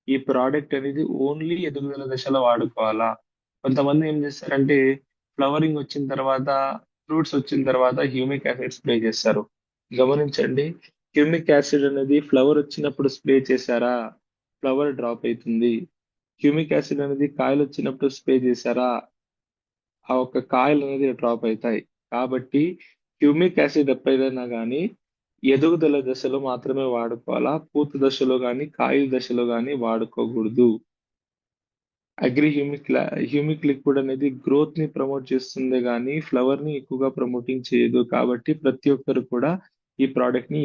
ఈ ప్రోడక్ట్ అనేది ఓన్లీ ఎదుగుదల దశలో వాడుకోవాలా? కొంతమంది ఏం చేస్తారంటే ఫ్లవరింగ్ వచ్చిన తర్వాత, ఫ్రూట్స్ వచ్చిన తర్వాత హ్యూమిక్ యాసిడ్ స్ప్రే చేస్తారు. గమనించండి, హ్యూమిక్ యాసిడ్ అనేది ఫ్లవర్ వచ్చినప్పుడు స్ప్రే చేశారా, ఫ్లవర్ డ్రాప్ అవుతుంది. హ్యూమిక్ యాసిడ్ అనేది కాయలు వచ్చినప్పుడు స్ప్రే చేశారా, ఆ ఒక్క కాయలు అనేది డ్రాప్ అవుతాయి. కాబట్టి హ్యూమిక్ యాసిడ్ ఎప్పుడైనా కానీ ఎదుగుదల దశలో మాత్రమే వాడుకోవాలా. పూత దశలో కానీ కాయల దశలో కానీ వాడుకోకూడదు. హ్యూమిక్ లిక్విడ్ అనేది గ్రోత్ ని ప్రమోట్ చేస్తుంది కానీ ఫ్లవర్ ని ఎక్కువగా ప్రమోటింగ్ చేయదు. కాబట్టి ప్రతి ఒక్కరు కూడా ఈ ప్రోడక్ట్ ని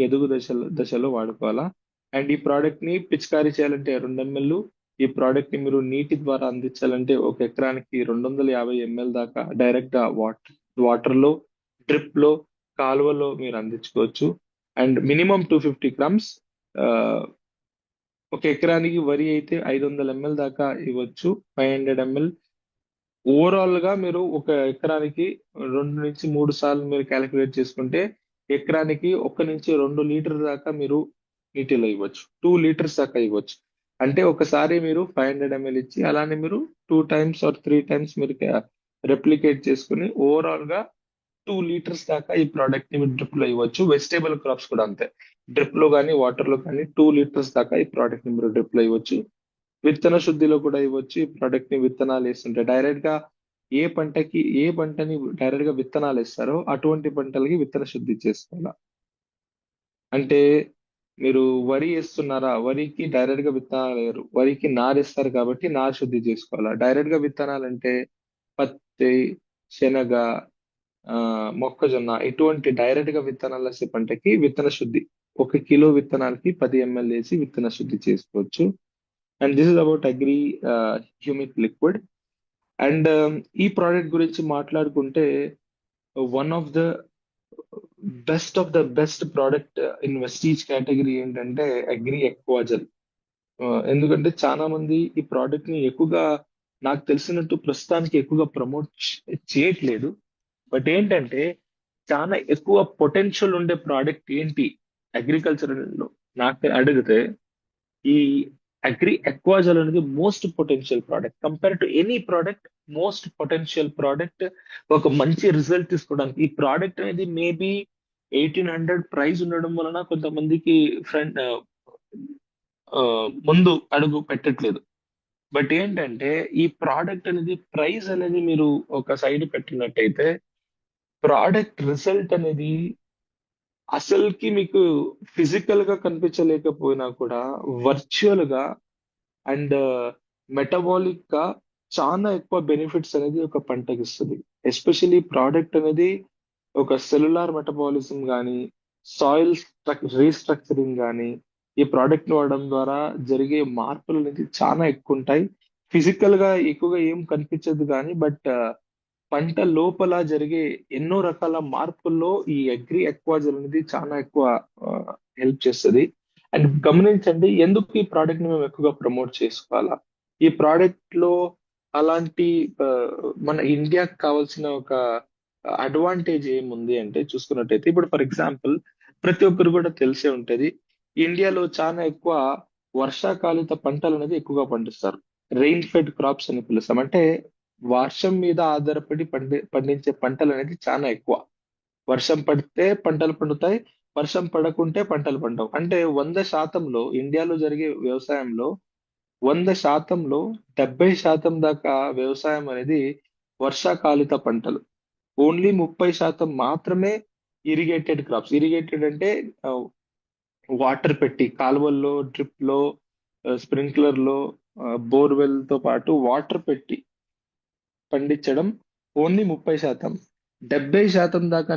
దశలో వాడుకోవాలా. అండ్ ఈ ప్రోడక్ట్ ని పిచికారీ చేయాలంటే 2 ml, ఈ ప్రోడక్ట్ ని మీరు నీటి ద్వారా అందించాలంటే ఒక ఎకరానికి 250 ml దాకా డైరెక్ట్ గా వాటర్ లో, డ్రిప్ లో, కాలువలో మీరు అందించుకోవచ్చు. And minimum 250 grams. ఒక ఎకరానికి వరి అయితే 500 ml దాకా ఇవ్వచ్చు, 500 ml. ఓవరాల్ గా మీరు ఒక ఎకరానికి 2 నుంచి 3 సార్లు మీరు క్యాలిక్యులేట్ చేసుకుంటే ఎకరానికి 1 నుంచి 2 లీటర్ దాకా మీరు నీటిలో ఇవ్వచ్చు, 2 liters దాకా ఇవ్వచ్చు. అంటే ఒకసారి మీరు 500 ml ఇచ్చి అలానే మీరు 2 times or 3 times మీరు రెప్లికేట్ చేసుకుని ఓవరాల్ గా 2 లీటర్స్ దాకా ఈ ప్రోడక్ట్ ని డ్రిప్ లో ఇవ్వచ్చు. వెజిటేబుల్ క్రాప్స్ కూడా అంతే. డ్రిప్ లో కానీ వాటర్ లో కానీ 2 లీటర్స్ దాకా ఈ ప్రోడక్ట్ ని మీరు డ్రిప్ లో ఇవ్వచ్చు. విత్తన శుద్ధిలో కూడా ఇవ్వచ్చు. ఈ ప్రోడక్ట్ ని విత్తనాలు వేస్తుంటే డైరెక్ట్ గా ఏ పంటని డైరెక్ట్ గా విత్తనాలు వేస్తారో అటువంటి పంటలకి విత్తన శుద్ధి చేసుకోవాలి. అంటే మీరు వరి వేస్తున్నారా, వరికి డైరెక్ట్ గా విత్తనాలు వేయరు, వరికి నారేస్తారు కాబట్టి నారు శుద్ధి చేసుకోవాలా. డైరెక్ట్ గా విత్తనాలు అంటే పత్తి, శనగ, ఆ మొక్కజొన్న ఇటువంటి డైరెక్ట్ గా విత్తనాలు వేసే పంటకి విత్తన శుద్ధి 1 కిలో విత్తనాలకి 10 ml వేసి విత్తన శుద్ధి చేసుకోవచ్చు. And this is about agri humic liquid. And ఈ ప్రోడక్ట్ గురించి మాట్లాడుకుంటే one of the best product in Vestige category ఏంటంటే అగ్రి ఎక్వాజల్. ఎందుకంటే చాలా మంది ఈ ప్రోడక్ట్ ని ఎక్కువగా, నాకు తెలిసినట్టు ప్రస్తుతానికి ఎక్కువగా ప్రమోట్ చేయట్లేదు. బట్ ఏంటంటే చాలా ఎక్కువ పొటెన్షియల్ ఉండే ప్రోడక్ట్ ఏంటి అగ్రికల్చర్ లో నాకు అడిగితే ఈ అగ్రి ఎక్వాజల్ అనేది most potential product compare to any product. Most potential product, ఒక మంచి రిజల్ట్ తీసుకోవడానికి. ఈ ప్రోడక్ట్ అనేది మేబీ 1800 ప్రైస్ ఉండడం వలన కొంతమందికి ఫ్రెండ్ ముందు అడుగు పెట్టట్లేదు. బట్ ఏంటంటే ఈ ప్రోడక్ట్ అనేది ప్రైస్ అనేది మీరు ఒక సైడ్ పెట్టినట్టయితే ప్రోడక్ట్ రిజల్ట్ అనేది అసలుకి మీకు ఫిజికల్ గా కనిపించలేకపోయినా కూడా వర్చువల్ గా అండ్ మెటబాలిక్ గా చాలా ఎక్కువ బెనిఫిట్స్ అనేది ఒక పంటకి ఇస్తుంది. ఎస్పెషల్లీ ప్రోడక్ట్ అనేది ఒక సెల్యులార్ మెటబాలిజం కానీ సాయిల్ రీస్ట్రక్చరింగ్ కానీ ఈ ప్రోడక్ట్ ని వాడడం ద్వారా జరిగే మార్పులు అనేది చాలా ఎక్కువ ఉంటాయి. ఫిజికల్ గా ఎక్కువగా ఏం కనిపించదు కానీ బట్ పంట లోపల జరిగే ఎన్నో రకాల మార్పుల్లో ఈ అగ్రి ఎక్వాజల్ అనేది చాలా ఎక్కువ హెల్ప్ చేస్తుంది. అండ్ గమనించండి, ఎందుకు ఈ ప్రోడక్ట్ ని మేము ఎక్కువగా ప్రమోట్ చేసుకోవాలా. ఈ ప్రోడక్ట్ లో అలాంటి ఆ, మన ఇండియాకి కావాల్సిన ఒక అడ్వాంటేజ్ ఏముంది అంటే చూసుకున్నట్టయితే, ఇప్పుడు ఫర్ ఎగ్జాంపుల్ ప్రతి ఒక్కరు కూడా తెలిసే ఉంటది, ఇండియాలో చాలా ఎక్కువ వర్షాకాలిత పంటలు అనేది ఎక్కువగా పండిస్తారు. రెయిన్ ఫెడ్ క్రాప్స్ అని పిలుస్తాం. అంటే వర్షం మీద ఆధారపడి పండించే పంటలు అనేది చాలా ఎక్కువ. వర్షం పడితే పంటలు పండుతాయి, వర్షం పడకుంటే పంటలు పండవు. అంటే 100%లో ఇండియాలో జరిగే వ్యవసాయంలో 100%లో 70% దాకా వ్యవసాయం అనేది వర్షాకాలిత పంటలు. ఓన్లీ 30% మాత్రమే ఇరిగేటెడ్ క్రాప్స్. ఇరిగేటెడ్ అంటే వాటర్ పెట్టి కాలువల్లో, డ్రిప్ లో, స్ప్రింక్లర్ లో, బోర్వెల్ తో పాటు వాటర్ పెట్టి పండించడం ఓన్లీ 30%. 70% దాకా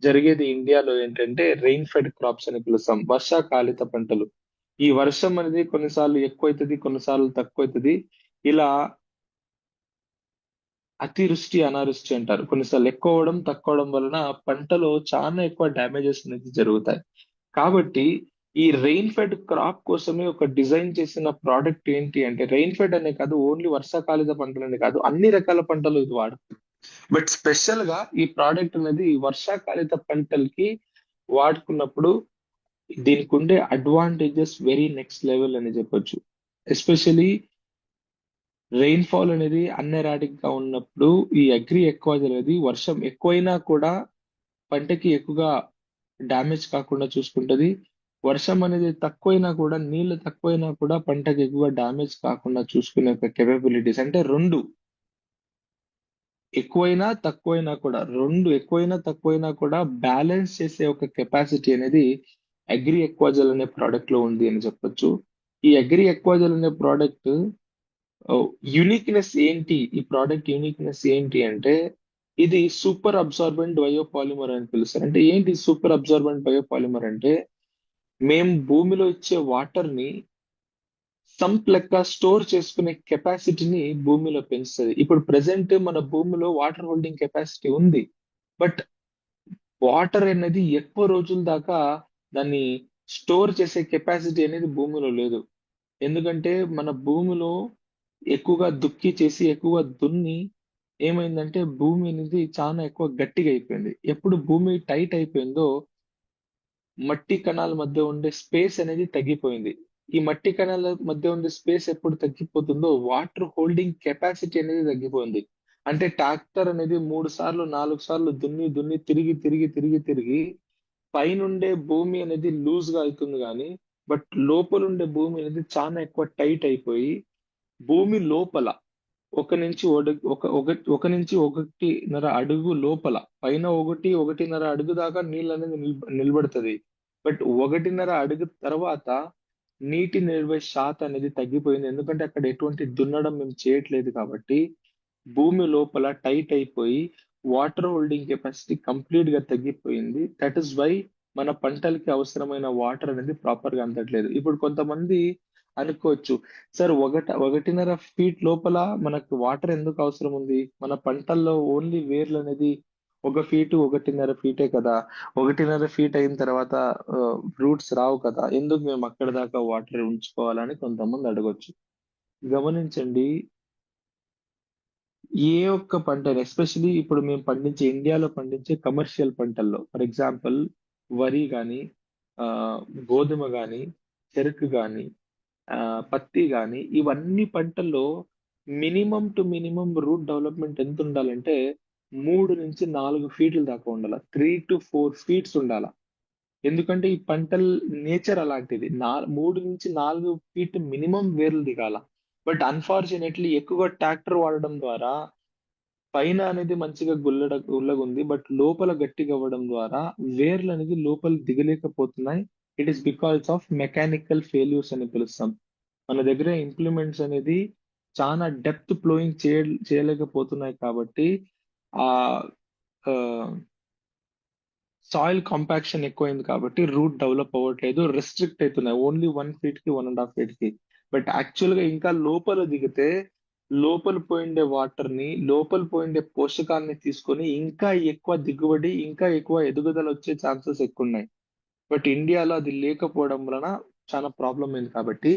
జరిగేది ఇండియాలో ఏంటంటే రెయిన్ ఫెడ్ క్రాప్స్ అని పిలుస్తాం, వర్షాకాలిత పంటలు. ఈ వర్షం అనేది కొన్నిసార్లు ఎక్కువ అవుతుంది, కొన్నిసార్లు తక్కువ అవుతుంది. ఇలా అతివృష్టి అనావృష్టి అంటారు. కొన్నిసార్లు ఎక్కువ అవడం తక్కువ అవడం వలన పంటలో చాలా ఎక్కువ డ్యామేజెస్ అనేది జరుగుతాయి. కాబట్టి ఈ రెయిన్ ఫెడ్ క్రాప్ కోసమే ఒక డిజైన్ చేసిన ప్రోడక్ట్ ఏంటి అంటే, రెయిన్ ఫెడ్ అనే కాదు, ఓన్లీ వర్షాకాలిత పంటలనే కాదు, అన్ని రకాల పంటలు ఇది వాడుతుంది. బట్ స్పెషల్ గా ఈ ప్రోడక్ట్ అనేది వర్షాకాలిత పంటలకి వాడుకున్నప్పుడు దీనికి ఉండే అడ్వాంటేజెస్ వెరీ నెక్స్ట్ లెవెల్ అని చెప్పొచ్చు. ఎస్పెషలీ రెయిన్ ఫాల్ అనేది అన్ఎరాటిక్ గా ఉన్నప్పుడు ఈ అగ్రి ఎక్వాజల్ అనేది వర్షం ఎక్కువైనా కూడా పంటకి ఎక్కువగా డ్యామేజ్ కాకుండా చూసుకుంటది. వర్షం అనేది తక్కువైనా కూడా, నీళ్లు తక్కువైనా కూడా పంటకి ఎక్కువ డ్యామేజ్ కాకుండా చూసుకునే ఒక కెపబిలిటీస్. అంటే రెండు ఎక్కువైనా తక్కువైనా కూడా బ్యాలెన్స్ చేసే ఒక కెపాసిటీ అనేది అగ్రి ఎక్వాజల్ అనే ప్రోడక్ట్ లో ఉంది అని చెప్పొచ్చు. ఈ అగ్రి ఎక్వాజల్ అనే ప్రోడక్ట్ యూనిక్నెస్ ఏంటి, ఈ ప్రోడక్ట్ యూనిక్నెస్ ఏంటి అంటే, ఇది సూపర్ అబ్సార్బెంట్ బయోపాలిమర్ అని పిలుస్తారు. అంటే ఏంటి సూపర్ అబ్సార్బెంట్ బయోపాలిమర్ అంటే, మేము భూమిలో ఇచ్చే వాటర్ ని సంప్ లెక్క స్టోర్ చేసుకునే కెపాసిటీని భూమిలో పెంచుతుంది. ఇప్పుడు ప్రెసెంట్ మన భూమిలో వాటర్ హోల్డింగ్ కెపాసిటీ ఉంది, బట్ వాటర్ అనేది ఎక్కువ రోజుల దాకా దాన్ని స్టోర్ చేసే కెపాసిటీ అనేది భూమిలో లేదు. ఎందుకంటే మన భూమిలో ఎక్కువగా దుక్కి చేసి ఎక్కువగా దున్ని ఏమైందంటే భూమి అనేది చాలా ఎక్కువ గట్టిగా అయిపోయింది. ఎప్పుడు భూమి టైట్ అయిపోయిందో మట్టి కణాల మధ్య ఉండే స్పేస్ అనేది తగ్గిపోయింది. ఈ మట్టి కణాల మధ్య ఉండే స్పేస్ ఎప్పుడు తగ్గిపోతుందో వాటర్ హోల్డింగ్ కెపాసిటీ అనేది తగ్గిపోయింది. అంటే ట్రాక్టర్ అనేది 3 సార్లు 4 సార్లు దున్ని దున్ని తిరిగి తిరిగి తిరిగి తిరిగి పైనుండే భూమి అనేది లూజ్ గా అవుతుంది కానీ బట్ లోపలుండే భూమి అనేది చాలా ఎక్కువ టైట్ అయిపోయి భూమి లోపల ఒక నుంచి 1.5 అడుగు లోపల పైన 1.5 అడుగు దాకా నీళ్ళు అనేది నిలబడుతుంది. బట్ 1.5 అడుగు తర్వాత నీటి నిల్వ శాతం అనేది తగ్గిపోయింది. ఎందుకంటే అక్కడ ఎటువంటి దున్నడం మేము చేయట్లేదు కాబట్టి భూమి లోపల టైట్ అయిపోయి వాటర్ హోల్డింగ్ కెపాసిటీ కంప్లీట్ గా తగ్గిపోయింది. దట్ ఇస్ వై మన పంటలకి అవసరమైన వాటర్ అనేది ప్రాపర్ గా అందట్లేదు. ఇప్పుడు కొంతమంది అనుకోవచ్చు, సార్ 1.5 ఫీట్ లోపల మనకు వాటర్ ఎందుకు అవసరం ఉంది? మన పంటల్లో ఓన్లీ వేర్లు అనేది 1 ఫీటు 1.5 ఫీటే కదా. 1.5 ఫీట్ అయిన తర్వాత రూట్స్ రావు కదా, ఎందుకు మేము అక్కడ దాకా వాటర్ ఉంచుకోవాలని కొంతమంది అడగొచ్చు. గమనించండి, ఏ ఒక్క పంట ఎస్పెషలీ ఇప్పుడు మేము ఇండియాలో పండించే కమర్షియల్ పంటల్లో ఫర్ ఎగ్జాంపుల్ వరి కానీ, గోధుమ కానీ, చెరుకు కానీ, పత్తి కానీ, ఇవన్నీ పంటల్లో minimum to minimum root development ఎంత ఉండాలంటే 3 నుంచి 4 ఫీట్ల దాకా ఉండాలి. 3 to 4 ఫీట్స్ ఉండాలి. ఎందుకంటే ఈ పంటల నేచర్ అలాంటిది. 3 నుంచి 4 ఫీట్ మినిమం వేర్లు దిగాల. బట్ అన్ఫార్చునేట్లీ ఎక్కువ ట్రాక్టర్ వాడడం ద్వారా పైన అనేది మంచిగా గుల్లగుంది. బట్ లోపల గట్టిగా అవ్వడం ద్వారా వేర్లు అనేది లోపల దిగలేకపోతున్నాయి. It is because of mechanical failures అని పిలుస్తాం. మన దగ్గర ఇంప్లిమెంట్స్ అనేది చాలా డెప్త్ ఫ్లోయింగ్ చేయలేకపోతున్నాయి కాబట్టి ఆ సాయిల్ కాంపాక్షన్ ఎక్కువైంది కాబట్టి రూట్ డెవలప్ అవ్వట్లేదు, రెస్ట్రిక్ట్ అవుతున్నాయి ఓన్లీ 1 ఫీట్ కి 1.5 ఫీట్ కి. బట్ యాక్చువల్ గా ఇంకా లోపల దిగితే లోపల పోయిండే వాటర్ ని, లోపల పోయిండే పోషకాలని తీసుకొని ఇంకా ఎక్కువ దిగుబడి, ఇంకా ఎక్కువ ఎదుగుదల వచ్చే ఛాన్సెస్ ఎక్కువ ఉన్నాయి. బట్ ఇండియాలో అది లేకపోవడం వలన చాలా ప్రాబ్లం అయింది. కాబట్టి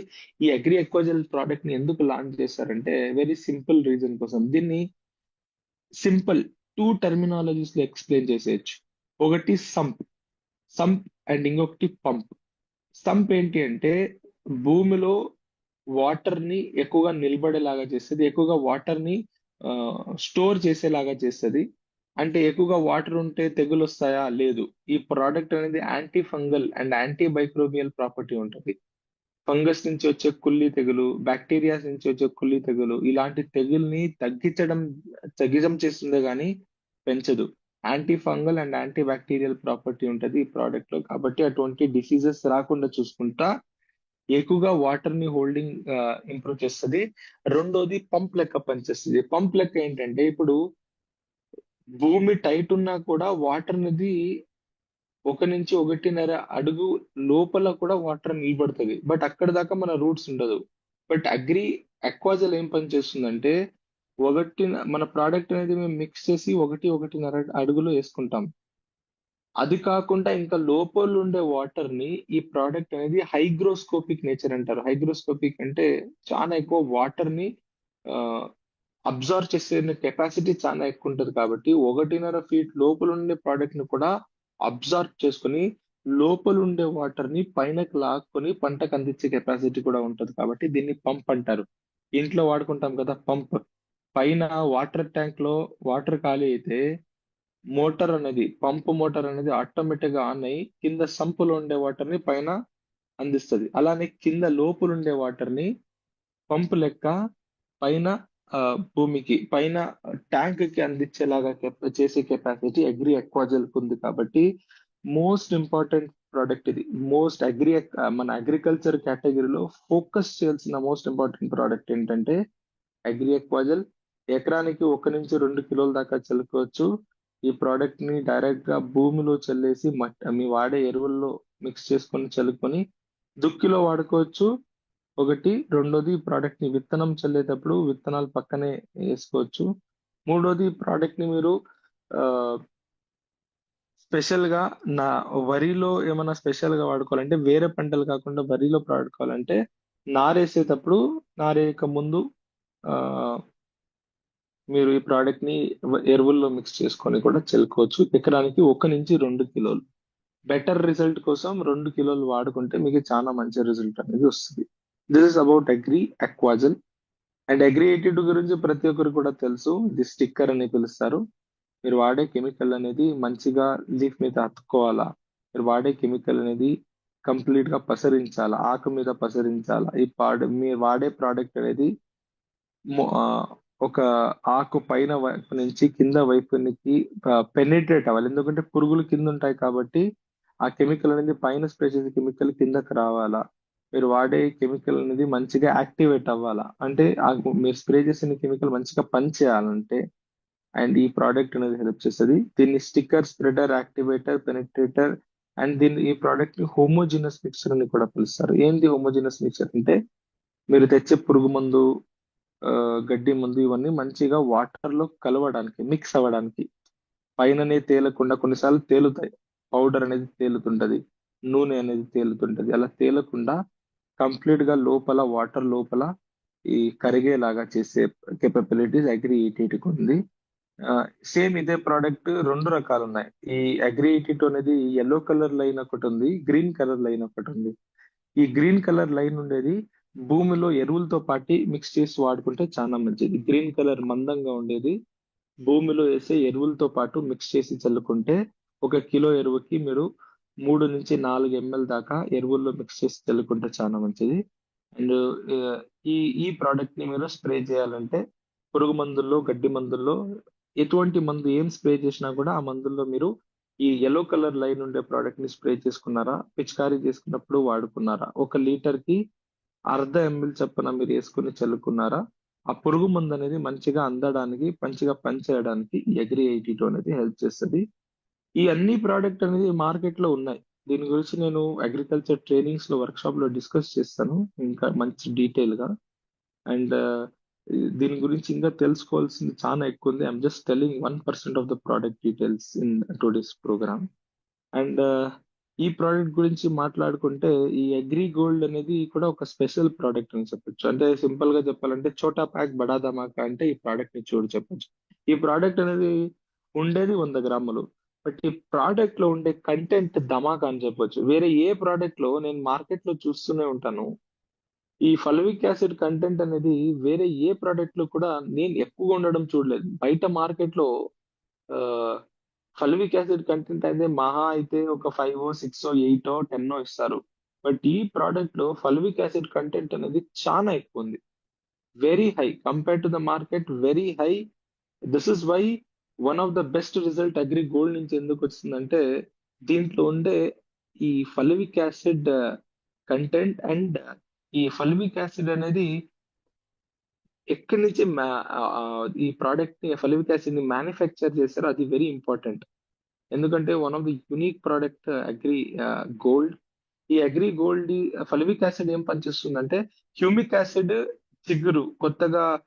ఈ అగ్రి ఎక్వాజల్ ప్రోడక్ట్ ని ఎందుకు లాంచ్ చేశారంటే వెరీ సింపుల్ రీజన్ కోసం. దీన్ని సింపుల్ 2 టర్మినాలజీస్ లో ఎక్స్ప్లెయిన్ చేసేయచ్చు. ఒకటి సంప్ అండ్ ఇంకొకటి పంప్. సంప్ ఏంటి అంటే భూమిలో వాటర్ ని ఎక్కువగా నిలబడేలాగా చేస్తుంది, ఎక్కువగా వాటర్ ని స్టోర్ చేసేలాగా చేస్తుంది. అంటే ఎక్కువగా వాటర్ ఉంటే తెగులు వస్తాయా? లేదు. ఈ ప్రోడక్ట్ అనేది anti fungal and anti microbial property ఉంటుంది. ఫంగస్ నుంచి వచ్చే కుళ్ళి తెగులు, బ్యాక్టీరియాస్ నుంచి వచ్చే కుళ్ళి తెగులు, ఇలాంటి తెగుల్ని తగ్గించడం చేస్తుందే కానీ పెంచదు. Anti fungal and anti bacterial property ఉంటుంది ఈ ప్రోడక్ట్ లో. కాబట్టి అటువంటి డిసీజెస్ రాకుండా చూసుకుంటా ఎక్కువగా వాటర్ ని హోల్డింగ్ ఇంప్రూవ్ చేస్తుంది. రెండోది పంప్ లెక్క పనిచేస్తుంది. పంప్ లెక్క ఏంటంటే ఇప్పుడు భూమి టైట్ ఉన్నా కూడా వాటర్ అనేది 1 నుంచి 1.5 అడుగు లోపల కూడా వాటర్ నిలబడుతుంది. బట్ అక్కడ దాకా మన రూట్స్ ఉండదు. బట్ అగ్రి అక్వాజల్ ఏం పని చేస్తుందంటే మన ప్రోడక్ట్ అనేది మేము మిక్స్ చేసి 1.5 అడుగులో వేసుకుంటాం. అది కాకుండా ఇంకా లోపల ఉండే వాటర్ ని ఈ ప్రోడక్ట్ అనేది హైగ్రోస్కోపిక్ నేచర్ అంటారు. హైగ్రోస్కోపిక్ అంటే చాలా ఎక్కువ వాటర్ ని అబ్జర్వ్ చేసే కెపాసిటీ చాలా ఎక్కువ ఉంటుంది. కాబట్టి 1.5 ఫీట్ లోపల ఉండే ప్రోడక్ట్ ని కూడా అబ్జర్వ్ చేసుకుని లోపల ఉండే వాటర్ ని పైనకి లాక్కొని పంటకు అందించే కెపాసిటీ కూడా ఉంటుంది. కాబట్టి దీన్ని పంప్ అంటారు. ఇంట్లో వాడుకుంటాం కదా పంప్. పైన వాటర్ ట్యాంక్ లో వాటర్ ఖాళీ అయితే పంప్ మోటార్ అనేది ఆటోమేటిక్ గా ఆన్ అయ్యి కింద సంపులో ఉండే వాటర్ ని పైన అందిస్తుంది. అలానే కింద లోపల ఉండే వాటర్ ని పంప్ లెక్క పైన భూమికి పైన ట్యాంక్ కి అందించేలాగా చేసే కెపాసిటీ అగ్రి అక్వాజల్ ఉంది. కాబట్టి మోస్ట్ ఇంపార్టెంట్ ప్రోడక్ట్ ఇది. మన అగ్రికల్చర్ కేటగిరీలో ఫోకస్ చేయాల్సిన మోస్ట్ ఇంపార్టెంట్ ప్రోడక్ట్ ఏంటంటే అగ్రి అక్వాజల్. ఎకరానికి 1 నుంచి 2 కిలోల దాకా చల్లుకోవచ్చు. ఈ ప్రోడక్ట్ ని డైరెక్ట్ గా భూమిలో చల్లేసి మీ వాడే ఎరువుల్లో మిక్స్ చేసుకొని చల్లుకొని దుక్కిలో వాడుకోవచ్చు. ఒకటి. రెండోది ఈ ప్రోడక్ట్ ని విత్తనం చల్లేటప్పుడు విత్తనాలు పక్కనే వేసుకోవచ్చు. మూడోది ఈ ప్రోడక్ట్ ని మీరు స్పెషల్ గా వరిలో ఏమైనా స్పెషల్ గా వాడుకోవాలంటే, వేరే పంటలు కాకుండా వరిలో వాడుకోవాలంటే నారేసేటప్పుడు నారేయక ముందు ఆ మీరు ఈ ప్రోడక్ట్ ని ఎరువుల్లో మిక్స్ చేసుకొని కూడా చల్లుకోవచ్చు. ఎకరానికి 1 నుంచి 2 కిలోలు. బెటర్ రిజల్ట్ కోసం 2 కిలోలు వాడుకుంటే మీకు చాలా మంచి రిజల్ట్ అనేది వస్తుంది. This is about agri Aquajal. And agri 82 గురించి ప్రతి ఒక్కరికి కూడా తెలుసు. ఇది స్టిక్కర్ అని పిలుస్తారు. మీరు వాడే కెమికల్ అనేది మంచిగా లీఫ్ మీద అతుక్కోవాలా. మీరు వాడే కెమికల్ అనేది కంప్లీట్ గా పసరించాలా, ఆకు మీద పసరించాలా. మీరు వాడే ప్రోడక్ట్ అనేది మొ- ఆ, ఒక ఆకు పైన వైపు నుంచి కింద వైపునికి పెనిట్రేట్ అవ్వాలి. ఎందుకంటే పురుగులు కింద ఉంటాయి కాబట్టి ఆ కెమికల్ అనేది పైన స్ప్రే చేసే కెమికల్ కిందకి రావాలా. మీరు వాడే కెమికల్ అనేది మంచిగా యాక్టివేట్ అవ్వాలా. అంటే మీరు స్ప్రే చేసిన కెమికల్ మంచిగా పని చేయాలంటే అండ్ ఈ ప్రోడక్ట్ అనేది హెల్ప్ చేస్తుంది. దీన్ని స్టిక్కర్, స్ప్రెడర్, యాక్టివేటర్, పెనిట్రేటర్ అండ్ ఈ ప్రోడక్ట్ ని హోమోజినస్ మిక్చర్ అని కూడా పిలుస్తారు. ఏంటి హోమోజినస్ మిక్చర్ అంటే మీరు తెచ్చే పురుగు మందు, ఆ, గడ్డి మందు ఇవన్నీ మంచిగా వాటర్ లో కలవడానికి, మిక్స్ అవ్వడానికి, పైననే తేలకుండా కొన్నిసార్లు తేలుతాయి. పౌడర్ అనేది తేలుతుంటది, నూనె అనేది తేలుతుంటది. అలా తేలకుండా కంప్లీట్ గా లోపల వాటర్ లోపల ఈ కరిగేలాగా చేసే కెపబిలిటీస్ అగ్రి 88 ఉంది. సేమ్ ఇదే ప్రోడక్ట్ రెండు రకాలు ఉన్నాయి. ఈ అగ్రి 82 అనేది ఎల్లో కలర్ లైన్ ఒకటి ఉంది, గ్రీన్ కలర్ లైన్ ఒకటి ఉంది. ఈ గ్రీన్ కలర్ లైన్ ఉండేది భూమిలో ఎరువులతో పాటు మిక్స్ చేసి వాడుకుంటే చాలా మంచిది. గ్రీన్ కలర్ మందంగా ఉండేది భూమిలో వేసే ఎరువులతో పాటు మిక్స్ చేసి చల్లుకుంటే ఒక కిలో ఎరువుకి మీరు 3 నుంచి 4 ml దాకా ఎరువుల్లో మిక్స్ చేసి చల్లుకుంటే చాలా మంచిది. అండ్ ఈ ఈ ప్రోడక్ట్ ని మీరు స్ప్రే చేయాలంటే పురుగు మందుల్లో, గడ్డి మందుల్లో ఎటువంటి మందు ఏం స్ప్రే చేసినా కూడా ఆ మందుల్లో మీరు ఈ ఎల్లో కలర్ లైన్ ఉండే ప్రోడక్ట్ ని స్ప్రే చేసుకున్నారా, పిచికారీ చేసుకున్నప్పుడు వాడుకున్నారా, 1 లీటర్ కి ½ ml చొప్పున మీరు వేసుకుని చల్లుకున్నారా, ఆ పురుగు మందు అనేది మంచిగా అందడానికి, మంచిగా పనిచేయడానికి ఈ అగ్రి 82 అనేది హెల్ప్ చేస్తుంది. ఈ అన్ని ప్రోడక్ట్ అనేది మార్కెట్ లో ఉన్నాయి. దీని గురించి నేను అగ్రికల్చర్ ట్రైనింగ్స్ లో వర్క్ షాప్ లో డిస్కస్ చేస్తాను ఇంకా మంచి డీటెయిల్ గా. అండ్ దీని గురించి ఇంకా తెలుసుకోవాల్సింది చాలా ఎక్కువ ఉంది. I'm just telling 1% of the product details in today's program. And ఈ ప్రోడక్ట్ గురించి మాట్లాడుకుంటే ఈ అగ్రి గోల్డ్ అనేది కూడా ఒక స్పెషల్ ప్రోడక్ట్ అని చెప్పొచ్చు. అంటే సింపుల్ గా చెప్పాలంటే చోటా ప్యాక్ బడా ధమాకా అంటే ఈ ప్రోడక్ట్ ని చూడు చెప్పొచ్చు. ఈ ప్రోడక్ట్ అనేది ఉండేది 100 గ్రాములు. బట్ ఈ ప్రోడక్ట్ లో ఉండే కంటెంట్ ధమాకా అని చెప్పొచ్చు. వేరే ఏ ప్రోడక్ట్ లో నేను మార్కెట్ లో చూస్తూనే ఉంటాను. ఈ ఫల్విక్ యాసిడ్ కంటెంట్ అనేది వేరే ఏ ప్రోడక్ట్ లో కూడా నేను ఎక్కువగా ఉండడం చూడలేదు. బయట మార్కెట్ లో ఫల్విక్ యాసిడ్ కంటెంట్ అయితే మహా అయితే ఒక 5, 6, 8, 10 ఇస్తారు. బట్ ఈ ప్రోడక్ట్ లో ఫల్విక్ యాసిడ్ కంటెంట్ అనేది చాలా ఎక్కువ ఉంది. Very high compare to the market, very high. This is why one of the best result Agri Gold నుంచి ఎందుకు వచ్చిందంటే దీంట్లో ఉండే ఈ ఫల్విక్ యాసిడ్ కంటెంట్ అండ్ ఈ ఫల్విక్ యాసిడ్ అనేది ఎక్కడి నుంచి ఈ ప్రోడక్ట్ ని ఫలివిక్ యాసిడ్ ని మ్యానుఫ్యాక్చర్ చేస్తారో అది వెరీ ఇంపార్టెంట్. ఎందుకంటే one of the unique product agri gold. ఈ అగ్రి గోల్డ్ ఫలివిక్ యాసిడ్ ఏం పనిచేస్తుందంటే హ్యూమిక్ యాసిడ్ చిగురు కొత్తగా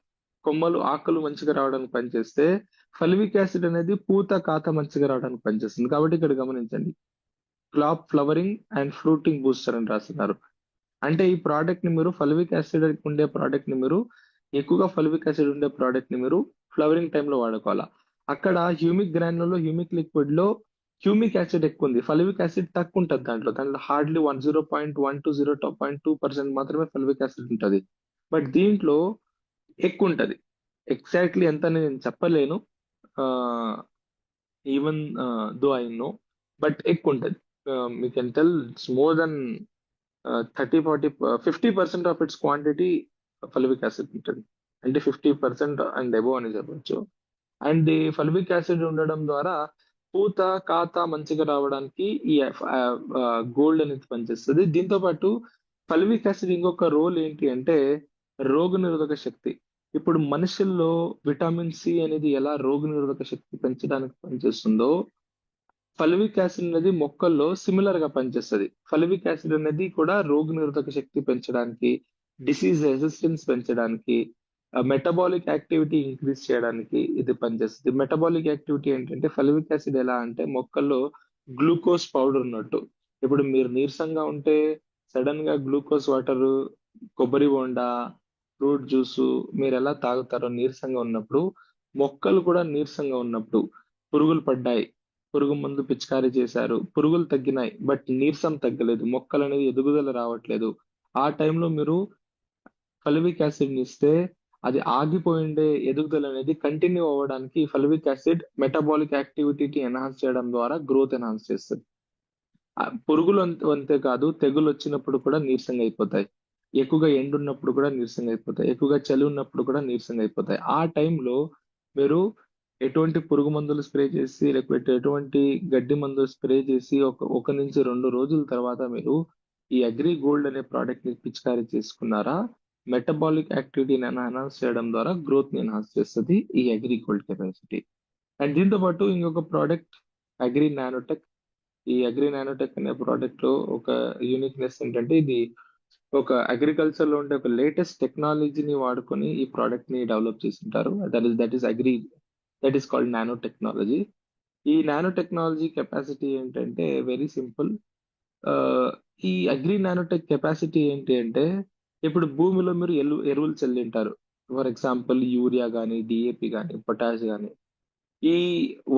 కొమ్మలు, ఆకులు మంచిగా రావడానికి పనిచేస్తే ఫలివిక్ యాసిడ్ అనేది పూత, కాత మంచిగా రావడానికి పనిచేస్తుంది. కాబట్టి ఇక్కడ గమనించండి, crop flowering and fruiting booster అని రాస్తున్నారు. అంటే ఈ ప్రోడక్ట్ ని మీరు ఫల్విక్ యాసిడ్ ఉండే ప్రోడక్ట్ ని మీరు ఎక్కువగా ఫల్విక్ యాసిడ్ ఉండే ప్రోడక్ట్ ని మీరు ఫ్లవరింగ్ టైంలో వాడుకోవాలా. అక్కడ హ్యూమిక్ గ్రాన్యుల్ లో, హ్యూమిక్ లిక్విడ్ లో హ్యూమిక్ యాసిడ్ ఎక్కువ ఉంది, ఫల్విక్ యాసిడ్ తక్కువ ఉంటుంది. దాంట్లో హార్డ్లీ 0.1 to 0.2% మాత్రమే ఫల్విక్ యాసిడ్ ఉంటుంది. బట్ దీంట్లో ఎక్కువ ఉంటది. ఎగ్జాక్ట్లీ ఎంత అని నేను చెప్పలేను, even though I know, but ఎక్కువ ఉంటది. Me can tell it's more than 50% of it's quantity fulvic acid ఉంటుంది. అంటే 50% అండ్ అబోవ్ అని చెప్పొచ్చు. అండ్ ఈ ఫల్విక్ యాసిడ్ ఉండడం ద్వారా పూత, కాత మంచిగా రావడానికి ఈ గోల్డ్ అనేది పనిచేస్తుంది. దీంతో పాటు ఫల్విక్ యాసిడ్ ఇంకొక రోల్ ఏంటి అంటే రోగ నిరోధక శక్తి. ఇప్పుడు మనుషుల్లో విటమిన్ సి అనేది ఎలా రోగ నిరోధక శక్తి పెంచడానికి పనిచేస్తుందో ఫల్విక్ యాసిడ్ అనేది మొక్కల్లో సిమిలర్ గా పనిచేస్తుంది. ఫల్విక్ యాసిడ్ అనేది కూడా రోగ నిరోధక శక్తి పెంచడానికి, డిసీజ్ రెసిస్టెన్స్ పెంచడానికి, మెటబాలిక్ యాక్టివిటీ ఇంక్రీజ్ చేయడానికి ఇది పనిచేస్తుంది. మెటబాలిక్ యాక్టివిటీ ఏంటంటే ఫల్విక్ యాసిడ్ ఎలా అంటే మొక్కల్లో గ్లూకోజ్ పౌడర్ ఉన్నట్టు. ఇప్పుడు మీరు నీరసంగా ఉంటే సడన్ గా గ్లూకోజ్ వాటర్, కొబ్బరి బోండా, ఫ్రూట్ జ్యూస్ మీరు ఎలా తాగుతారో నీరసంగా ఉన్నప్పుడు, మొక్కలు కూడా నీరసంగా ఉన్నప్పుడు, పురుగులు పడ్డాయి, పురుగు మందు పిచికారీ చేశారు, పురుగులు తగ్గినాయి బట్ నీరసం తగ్గలేదు, మొక్కలు అనేది ఎదుగుదల రావట్లేదు, ఆ టైంలో మీరు ఫలివిక్ యాసిడ్ ని ఇస్తే అది ఆగిపోయిండే ఎదుగుదల అనేది కంటిన్యూ అవ్వడానికి ఫల్విక్ యాసిడ్ మెటబాలిక్ యాక్టివిటీని ఎన్హాన్స్ చేయడం ద్వారా గ్రోత్ ఎన్హాన్స్ చేస్తుంది. పురుగులు అంతే కాదు, తెగులు వచ్చినప్పుడు కూడా నీరసంగా అయిపోతాయి. ఎక్కువగా ఎండ ఉన్నప్పుడు కూడా నీరసంగా అయిపోతాయి. ఎక్కువగా చలి ఉన్నప్పుడు కూడా నీరసంగా అయిపోతాయి. ఆ టైంలో మీరు ఎటువంటి పురుగు మందులు స్ప్రే చేసి, లేకపోతే ఎటువంటి గడ్డి మందులు స్ప్రే చేసి ఒక నుంచి 2 రోజుల తర్వాత మీరు ఈ అగ్రి గోల్డ్ అనే ప్రోడక్ట్ ని పిచికారీ చేసుకున్నారా, మెటబాలిక్ యాక్టివిటీని ఎన్హాన్స్ చేయడం ద్వారా గ్రోత్ ని ఎన్హాన్స్ చేస్తుంది ఈ అగ్రి గోల్డ్ కెపాసిటీ. అండ్ దీంతో పాటు ఇంకొక ప్రోడక్ట్ అగ్రి నానోటెక్. ఈ అగ్రి నానోటెక్ అనే ప్రోడక్ట్ లో ఒక యూనిక్నెస్ ఏంటంటే, ఇది ఒక అగ్రికల్చర్ లో ఉండే ఒక లేటెస్ట్ టెక్నాలజీని వాడుకొని ఈ ప్రోడక్ట్ ని డెవలప్ చేసింటారు. That is called nanotechnology. ఈ నానో టెక్నాలజీ కెపాసిటీ ఏంటంటే వెరీ సింపుల్. ఈ అగ్రి నానోటెక్ కెపాసిటీ ఏంటి అంటే, ఇప్పుడు భూమిలో మీరు ఎరువులు చల్లింటారు. ఫర్ ఎగ్జాంపుల్ యూరియా కానీ, డిఏపి కానీ, పొటాష్ కానీ. ఈ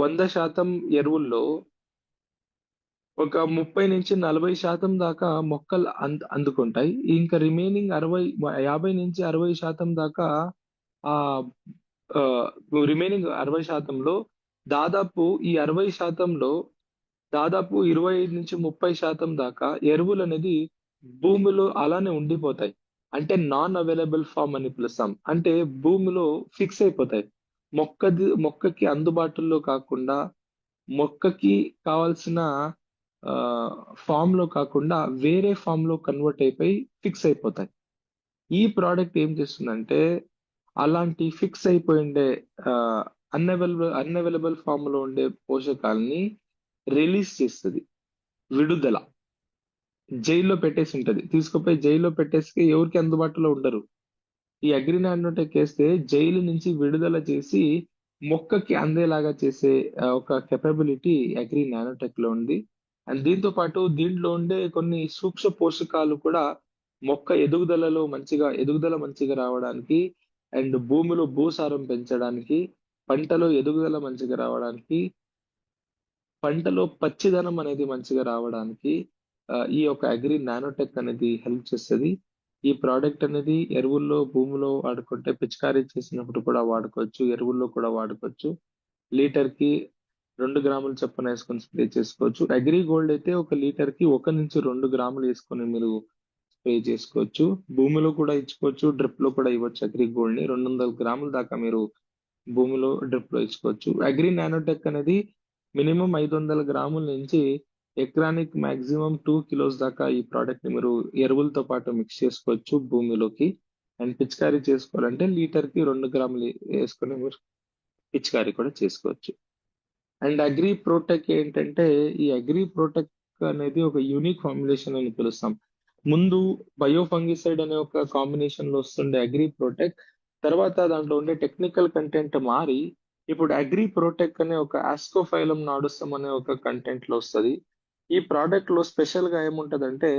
100% ఎరువుల్లో ఒక 30-40% దాకా మొక్కలు అందుకుంటాయి. ఇంకా రిమైనింగ్ 50-60% దాకా ఆ రిమైనింగ్ 60%లో దాదాపు ఈ 60%లో దాదాపు 25-30% దాకా ఎరువులు అనేది భూమిలో అలానే ఉండిపోతాయి. అంటే నాన్ అవైలబుల్ ఫామ్ అని పిలుస్తాం. అంటే భూమిలో ఫిక్స్ అయిపోతాయి. మొక్కకి అందుబాటులో కాకుండా, మొక్కకి కావాల్సిన ఫామ్ లో కాకుండా వేరే ఫామ్ లో కన్వర్ట్ అయిపోయి ఫిక్స్ అయిపోతాయి. ఈ ప్రోడక్ట్ ఏం చేస్తుందంటే, అలాంటి ఫిక్స్ అయిపోయిండే అన్అవైలబుల్ ఫామ్ లో ఉండే పోషకాలని రిలీజ్ చేస్తుంది. విడుదల జైల్లో పెట్టేసి ఉంటది. తీసుకుపోయి జైల్లో పెట్టేసి ఎవరికి అందుబాటులో ఉండరు. ఈ అగ్రి నానోటెక్ వేస్తే జైలు నుంచి విడుదల చేసి మొక్కకి అందేలాగా చేసే ఒక కెపబిలిటీ అగ్రి నానోటెక్ లో ఉంది. అండ్ దీంతో పాటు దీంట్లో ఉండే కొన్ని సూక్ష్మ పోషకాలు కూడా మొక్క ఎదుగుదల మంచిగా రావడానికి, అండ్ భూమిలో భూసారం పెంచడానికి, పంటలో ఎదుగుదల మంచిగా రావడానికి, పంటలో పచ్చిదనం అనేది మంచిగా రావడానికి ఈ యొక్క అగ్రి నానోటెక్ అనేది హెల్ప్ చేస్తుంది. ఈ ప్రోడక్ట్ అనేది ఎరువుల్లో, భూమిలో వాడుకుంటే, పిచికారీ చేసినప్పుడు కూడా వాడుకోవచ్చు, ఎరువుల్లో కూడా వాడుకోవచ్చు. లీటర్ కి 2 గ్రాములు చొప్పున వేసుకొని స్ప్రే చేసుకోవచ్చు. అగ్రి గోల్డ్ అయితే ఒక లీటర్ కి 1-2 గ్రాములు వేసుకొని మీరు స్ప్రే చేసుకోవచ్చు. భూమిలో కూడా ఇచ్చుకోవచ్చు, డ్రిప్ లో కూడా ఇవ్వచ్చు. అగ్రి గోల్డ్ ని 200 గ్రాముల దాకా మీరు భూమిలో డ్రిప్ లో ఇచ్చుకోవచ్చు. అగ్రి నానోటెక్ అనేది మినిమం 500 గ్రాముల నుంచి ఎకరానికి మాక్సిమం 2 కిలోస్ దాకా ఈ ప్రోడక్ట్ ని మీరు ఎరువులతో పాటు మిక్స్ చేసుకోవచ్చు భూమిలోకి. అండ్ పిచికారీ చేసుకోవాలంటే లీటర్ కి 2 గ్రాములు వేసుకొని మీరు పిచికారీ కూడా చేసుకోవచ్చు. అండ్ అగ్రి ప్రోటెక్ ఏంటంటే, ఈ అగ్రి ప్రోటెక్ అనేది ఒక యూనిక్ ఫార్ములేషన్ అని పిలుస్తాం. ముందు బయోఫంగిసైడ్ అనే ఒక కాంబినేషన్ లో వస్తుండే అగ్రి ప్రోటెక్, తర్వాత దాంట్లో ఉండే టెక్నికల్ కంటెంట్ మారి ఇప్పుడు అగ్రి ప్రోటెక్ అనే ఒక ఆస్కోఫైలం నాడుసం అనే ఒక కంటెంట్ లో వస్తుంది. ఈ ప్రోడక్ట్ లో స్పెషల్ గా ఏముంటదంటే,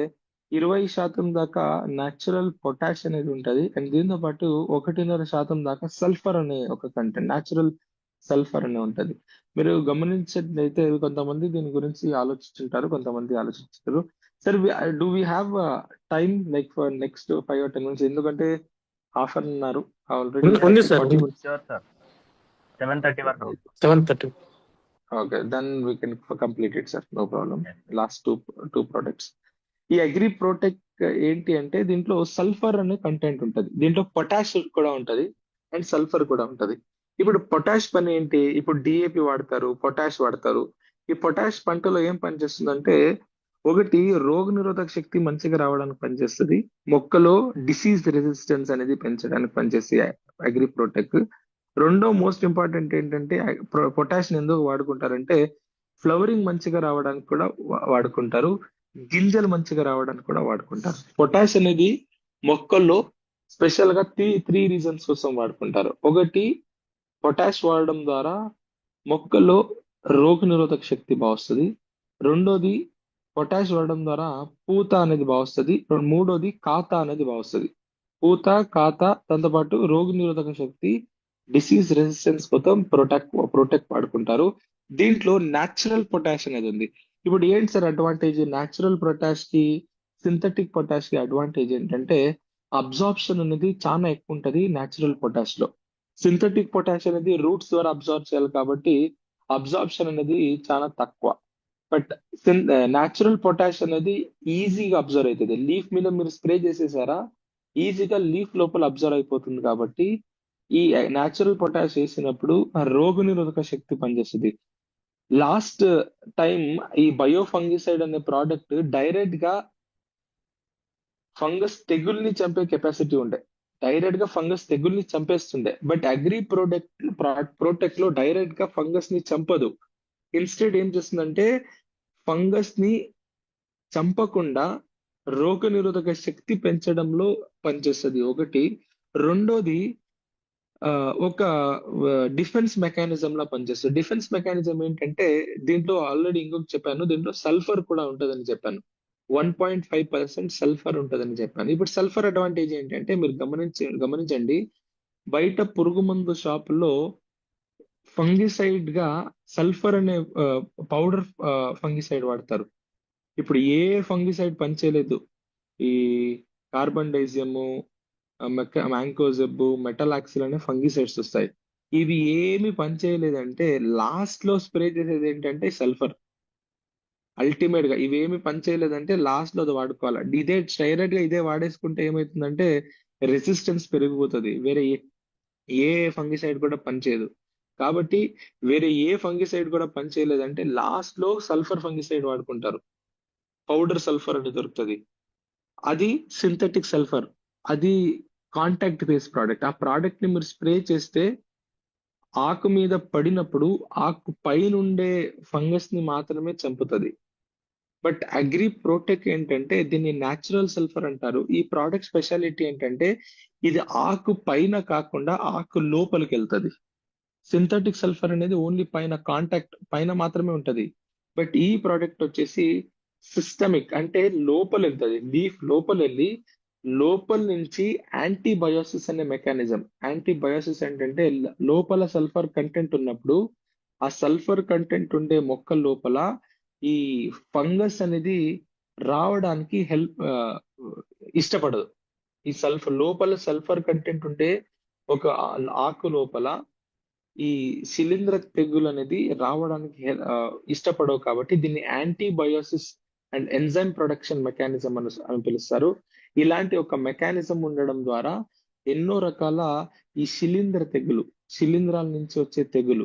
20% దాకా న్యాచురల్ పొటాష్ అనేది ఉంటది. అండ్ దీంతో పాటు 1.5% దాకా సల్ఫర్ అనే ఒక కంటెంట్, న్యాచురల్ సల్ఫర్ అనే ఉంటది. మీరు గమనించినట్లయితే కొంతమంది దీని గురించి ఆలోచించుంటారు, కొంతమంది ఆలోచించారు. Sir, do we have time like for next 5 or 10 minutes? ఎందుకంటే హాఫ్ అన్ అన్నారు ఆల్రెడీ. ఉంది సార్. 40 minutes. Sure, sir. 7:30 వరకు. 7:30. Okay, then we can complete it, sir. No problem. Last two products. ఈ అగ్రి ప్రోటెక్ ఏంటి అంటే, దీంట్లో సల్ఫర్ అనే content ఉంటది, దీంట్లో పొటాష్ కూడా ఉంటది, అండ్ సల్ఫర్ కూడా ఉంటది. ఇప్పుడు పొటాష్ పని ఏంటి? ఇప్పుడు డిఏపి వాడతారు, పొటాష్ వాడతారు. ఈ పొటాష్ పంటలో ఏం పనిచేస్తుందంటే, ఒకటి రోగ నిరోధక శక్తి మంచిగా రావడానికి పనిచేస్తుంది, మొక్కలో డిసీజ్ రెసిస్టెన్స్ అనేది పెంచడానికి పనిచేస్తే అగ్రి ప్రోటెక్. రెండో మోస్ట్ ఇంపార్టెంట్ ఏంటంటే, పొటాష్ ఎందుకు వాడుకుంటారంటే, ఫ్లవరింగ్ మంచిగా రావడానికి కూడా వాడుకుంటారు, గింజలు మంచిగా రావడానికి కూడా వాడుకుంటారు. పొటాష్ అనేది మొక్కల్లో స్పెషల్ గా త్రీ రీజన్స్ కోసం వాడుకుంటారు. ఒకటి, పొటాష్ వాడడం ద్వారా మొక్కల్లో రోగ నిరోధక శక్తి బాగా వస్తుంది. రెండోది, పొటాష్ వాడడం ద్వారా పూత అనేది బాగా వస్తుంది. మూడోది, కాత అనేది బాగా వస్తుంది. పూత, కాత, దాంతోపాటు రోగ నిరోధక శక్తి, డిసీజ్ రెసిస్టెన్స్ కోసం ప్రొటెక్ట్ వాడుకుంటారు. దీంట్లో న్యాచురల్ పొటాష్ అనేది ఉంది. ఇప్పుడు ఏంటి సార్ అడ్వాంటేజ్? న్యాచురల్ పొటాష్ కి సింథటిక్ పొటాష్ కి అడ్వాంటేజ్ ఏంటంటే, అబ్జార్ప్షన్ అనేది చాలా ఎక్కువ ఉంటది న్యాచురల్ పొటాష్ లో. సింథటిక్ పొటాష్ అనేది రూట్స్ ద్వారా అబ్జార్బ్ చేయాలి కాబట్టి అబ్జార్ప్షన్ అనేది చాలా తక్కువ. బట్ న్యాచురల్ పొటాష్ అనేది ఈజీగా అబ్జర్వ్ అవుతుంది. లీఫ్ మీద మీరు స్ప్రే చేసేసారా, ఈజీగా లీఫ్ లోపల అబ్జర్వ్ అయిపోతుంది కాబట్టి ఈ న్యాచురల్ పొటాష్ వేసినప్పుడు ఆ రోగనిరోధక శక్తి పనిచేస్తుంది. లాస్ట్ టైం ఈ బయో ఫంగిసైడ్ అనే ప్రోడక్ట్ డైరెక్ట్ గా ఫంగస్ తెగుల్ని చంపే కెపాసిటీ ఉండే. డైరెక్ట్ గా ఫంగస్ తెగుల్ని చంపేస్తుండే. బట్ అగ్రి ప్రోటెక్ట్ లో డైరెక్ట్ గా ఫంగస్ ని చంపదు. ఇన్స్టెడ్ ఏం చేస్తుందంటే ఫంగస్ ని చంపకుండా రోగనిరోధక శక్తి పెంచడంలో పనిచేస్తుంది ఒకటి. రెండోది ఒక డిఫెన్స్ మెకానిజం లా పనిచేస్తుంది. డిఫెన్స్ మెకానిజం ఏంటంటే దీంట్లో ఆల్రెడీ ఇంకొక చెప్పాను, దీంట్లో సల్ఫర్ కూడా ఉంటుందని చెప్పాను. 1.5% సల్ఫర్ ఉంటుందని చెప్పాను. ఇప్పుడు సల్ఫర్ అడ్వాంటేజ్ ఏంటంటే మీరు గమనించండి, బయట పురుగు మందు షాపుల్లో ఫంగిసైడ్ గా సల్ఫర్ అనే పౌడర్ ఫంగిసైడ్ వాడతారు. ఇప్పుడు ఏ ఫంగిసైడ్ పనిచేయలేదు. ఈ కార్బన్ డైజియము, మ్యాంకోజెబ్, మెటలాక్సిల్ అనే ఫంగిసైడ్స్ వస్తాయి. ఇవి ఏమి పనిచేయలేదంటే లాస్ట్ లో స్ప్రే చేసేది ఏంటంటే సల్ఫర్. అల్టిమేట్ గా ఇవేమి పనిచేయలేదంటే లాస్ట్ లో అది వాడుకోవాలి. ఇదే డైరెక్ట్ గా ఇదే వాడేసుకుంటే ఏమవుతుందంటే రెసిస్టెన్స్ పెరిగిపోతుంది. వేరే ఏ ఫంగిసైడ్ కూడా పనిచేయదు. కాబట్టి వేరే ఏ ఫంగిసైడ్ కూడా పనిచేయలేదంటే లాస్ట్ లో సల్ఫర్ ఫంగిసైడ్ వాడుకుంటారు. పౌడర్ సల్ఫర్ అని దొరుకుతుంది. అది సింథటిక్ సల్ఫర్. అది కాంటాక్ట్ బేస్ ప్రోడక్ట్. ఆ ప్రోడక్ట్ ని మీరు స్ప్రే చేస్తే ఆకు మీద పడినప్పుడు ఆకు పైనుండే ఫంగస్ ని మాత్రమే చంపుతుంది. బట్ అగ్రి ప్రోటెక్ ఏంటంటే దీన్ని న్యాచురల్ సల్ఫర్ అంటారు. ఈ ప్రోడక్ట్ స్పెషాలిటీ ఏంటంటే ఇది ఆకు పైన కాకుండా ఆకు లోపలికి వెళ్తుంది. సింథటిక్ సల్ఫర్ అనేది ఓన్లీ పైన కాంటాక్ట్ పైన మాత్రమే ఉంటది. బట్ ఈ ప్రోడక్ట్ వచ్చేసి సిస్టమిక్, అంటే లోపల వెళ్తుంది. లీఫ్ లోపల వెళ్ళి లోపల నుంచి యాంటీబయోసిస్ అనే మెకానిజం. యాంటీబయోసిస్ ఏంటంటే లోపల సల్ఫర్ కంటెంట్ ఉన్నప్పుడు ఆ సల్ఫర్ కంటెంట్ ఉండే మొక్క లోపల ఈ ఫంగస్ అనేది రావడానికి ఇష్టపడదు. ఈ లోపల సల్ఫర్ కంటెంట్ ఉంటే ఒక ఆకు లోపల ఈ శిలీంధ్ర తెగులు అనేది రావడానికి ఇష్టపడవు కాబట్టి దీన్ని antibiosis and enzyme production mechanism అని పిలుస్తారు. ఇలాంటి ఒక మెకానిజం ఉండడం ద్వారా ఎన్నో రకాల ఈ శిలీంధ్రాల నుంచి వచ్చే తెగులు,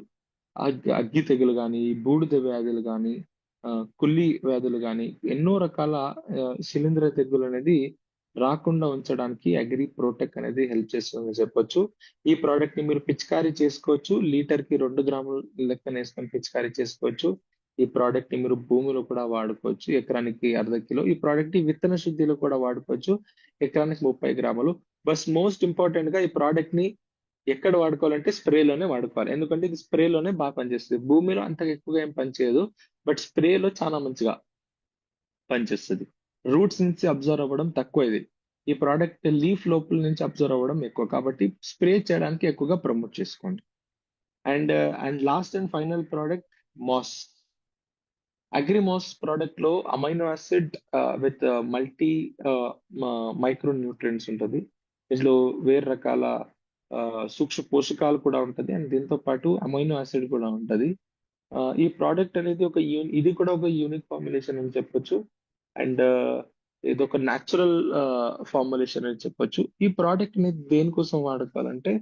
అగ్గి తెగులు కానీ, బూడిద వ్యాధులు కానీ, కుళ్ళి వ్యాధులు కానీ, ఎన్నో రకాల శిలీంధ్ర తెగులు అనేది రాకుండా ఉంచడానికి అగ్రి ప్రోటెక్ అనేది హెల్ప్ చేస్తుందని చెప్పొచ్చు. ఈ ప్రోడక్ట్ ని మీరు పిచికారీ చేసుకోవచ్చు. లీటర్ కి 2 గ్రాములు లెక్కన వేసుకొని పిచికారీ చేసుకోవచ్చు. ఈ ప్రోడక్ట్ ని మీరు భూమిలో కూడా వాడుకోవచ్చు. ఎకరానికి 0.5 కిలో. ఈ ప్రోడక్ట్ ని విత్తన శుద్ధిలో కూడా వాడుకోవచ్చు. ఎకరానికి 30 గ్రాములు. బస్ మోస్ట్ ఇంపార్టెంట్ గా ఈ ప్రోడక్ట్ ని ఎక్కడ వాడుకోవాలంటే స్ప్రేలోనే వాడుకోవాలి. ఎందుకంటే ఇది స్ప్రేలోనే బాగా పనిచేస్తుంది. భూమిలో అంత ఎక్కువగా ఏం పనిచేయదు. బట్ స్ప్రేలో చాలా మంచిగా పనిచేస్తుంది. రూట్స్ నుంచి అబ్జర్వ్ అవ్వడం తక్కువ ఇది. ఈ ప్రోడక్ట్ లీఫ్ లోపల నుంచి అబ్జర్వ్ అవ్వడం ఎక్కువ. కాబట్టి స్ప్రే చేయడానికి ఎక్కువగా ప్రమోట్ చేసుకోండి. And last and final product mass. Agrimass product లో amino acid with multi micro nutrients ఉంటుంది. ఇందులో వేరు రకాల సూక్ష్మ పోషకాలు కూడా ఉంటది. అండ్ దీంతో పాటు అమైనో యాసిడ్ కూడా ఉంటది. ఈ ప్రోడక్ట్ అనేది ఇది కూడా ఒక యూనిక్ ఫార్ములేషన్ అని చెప్పొచ్చు. అండ్ ఇది ఒక న్యాచురల్ ఫార్ములేషన్ అని చెప్పొచ్చు. ఈ ప్రోడక్ట్ ని దేనికోసం వాడుకోవాలంటే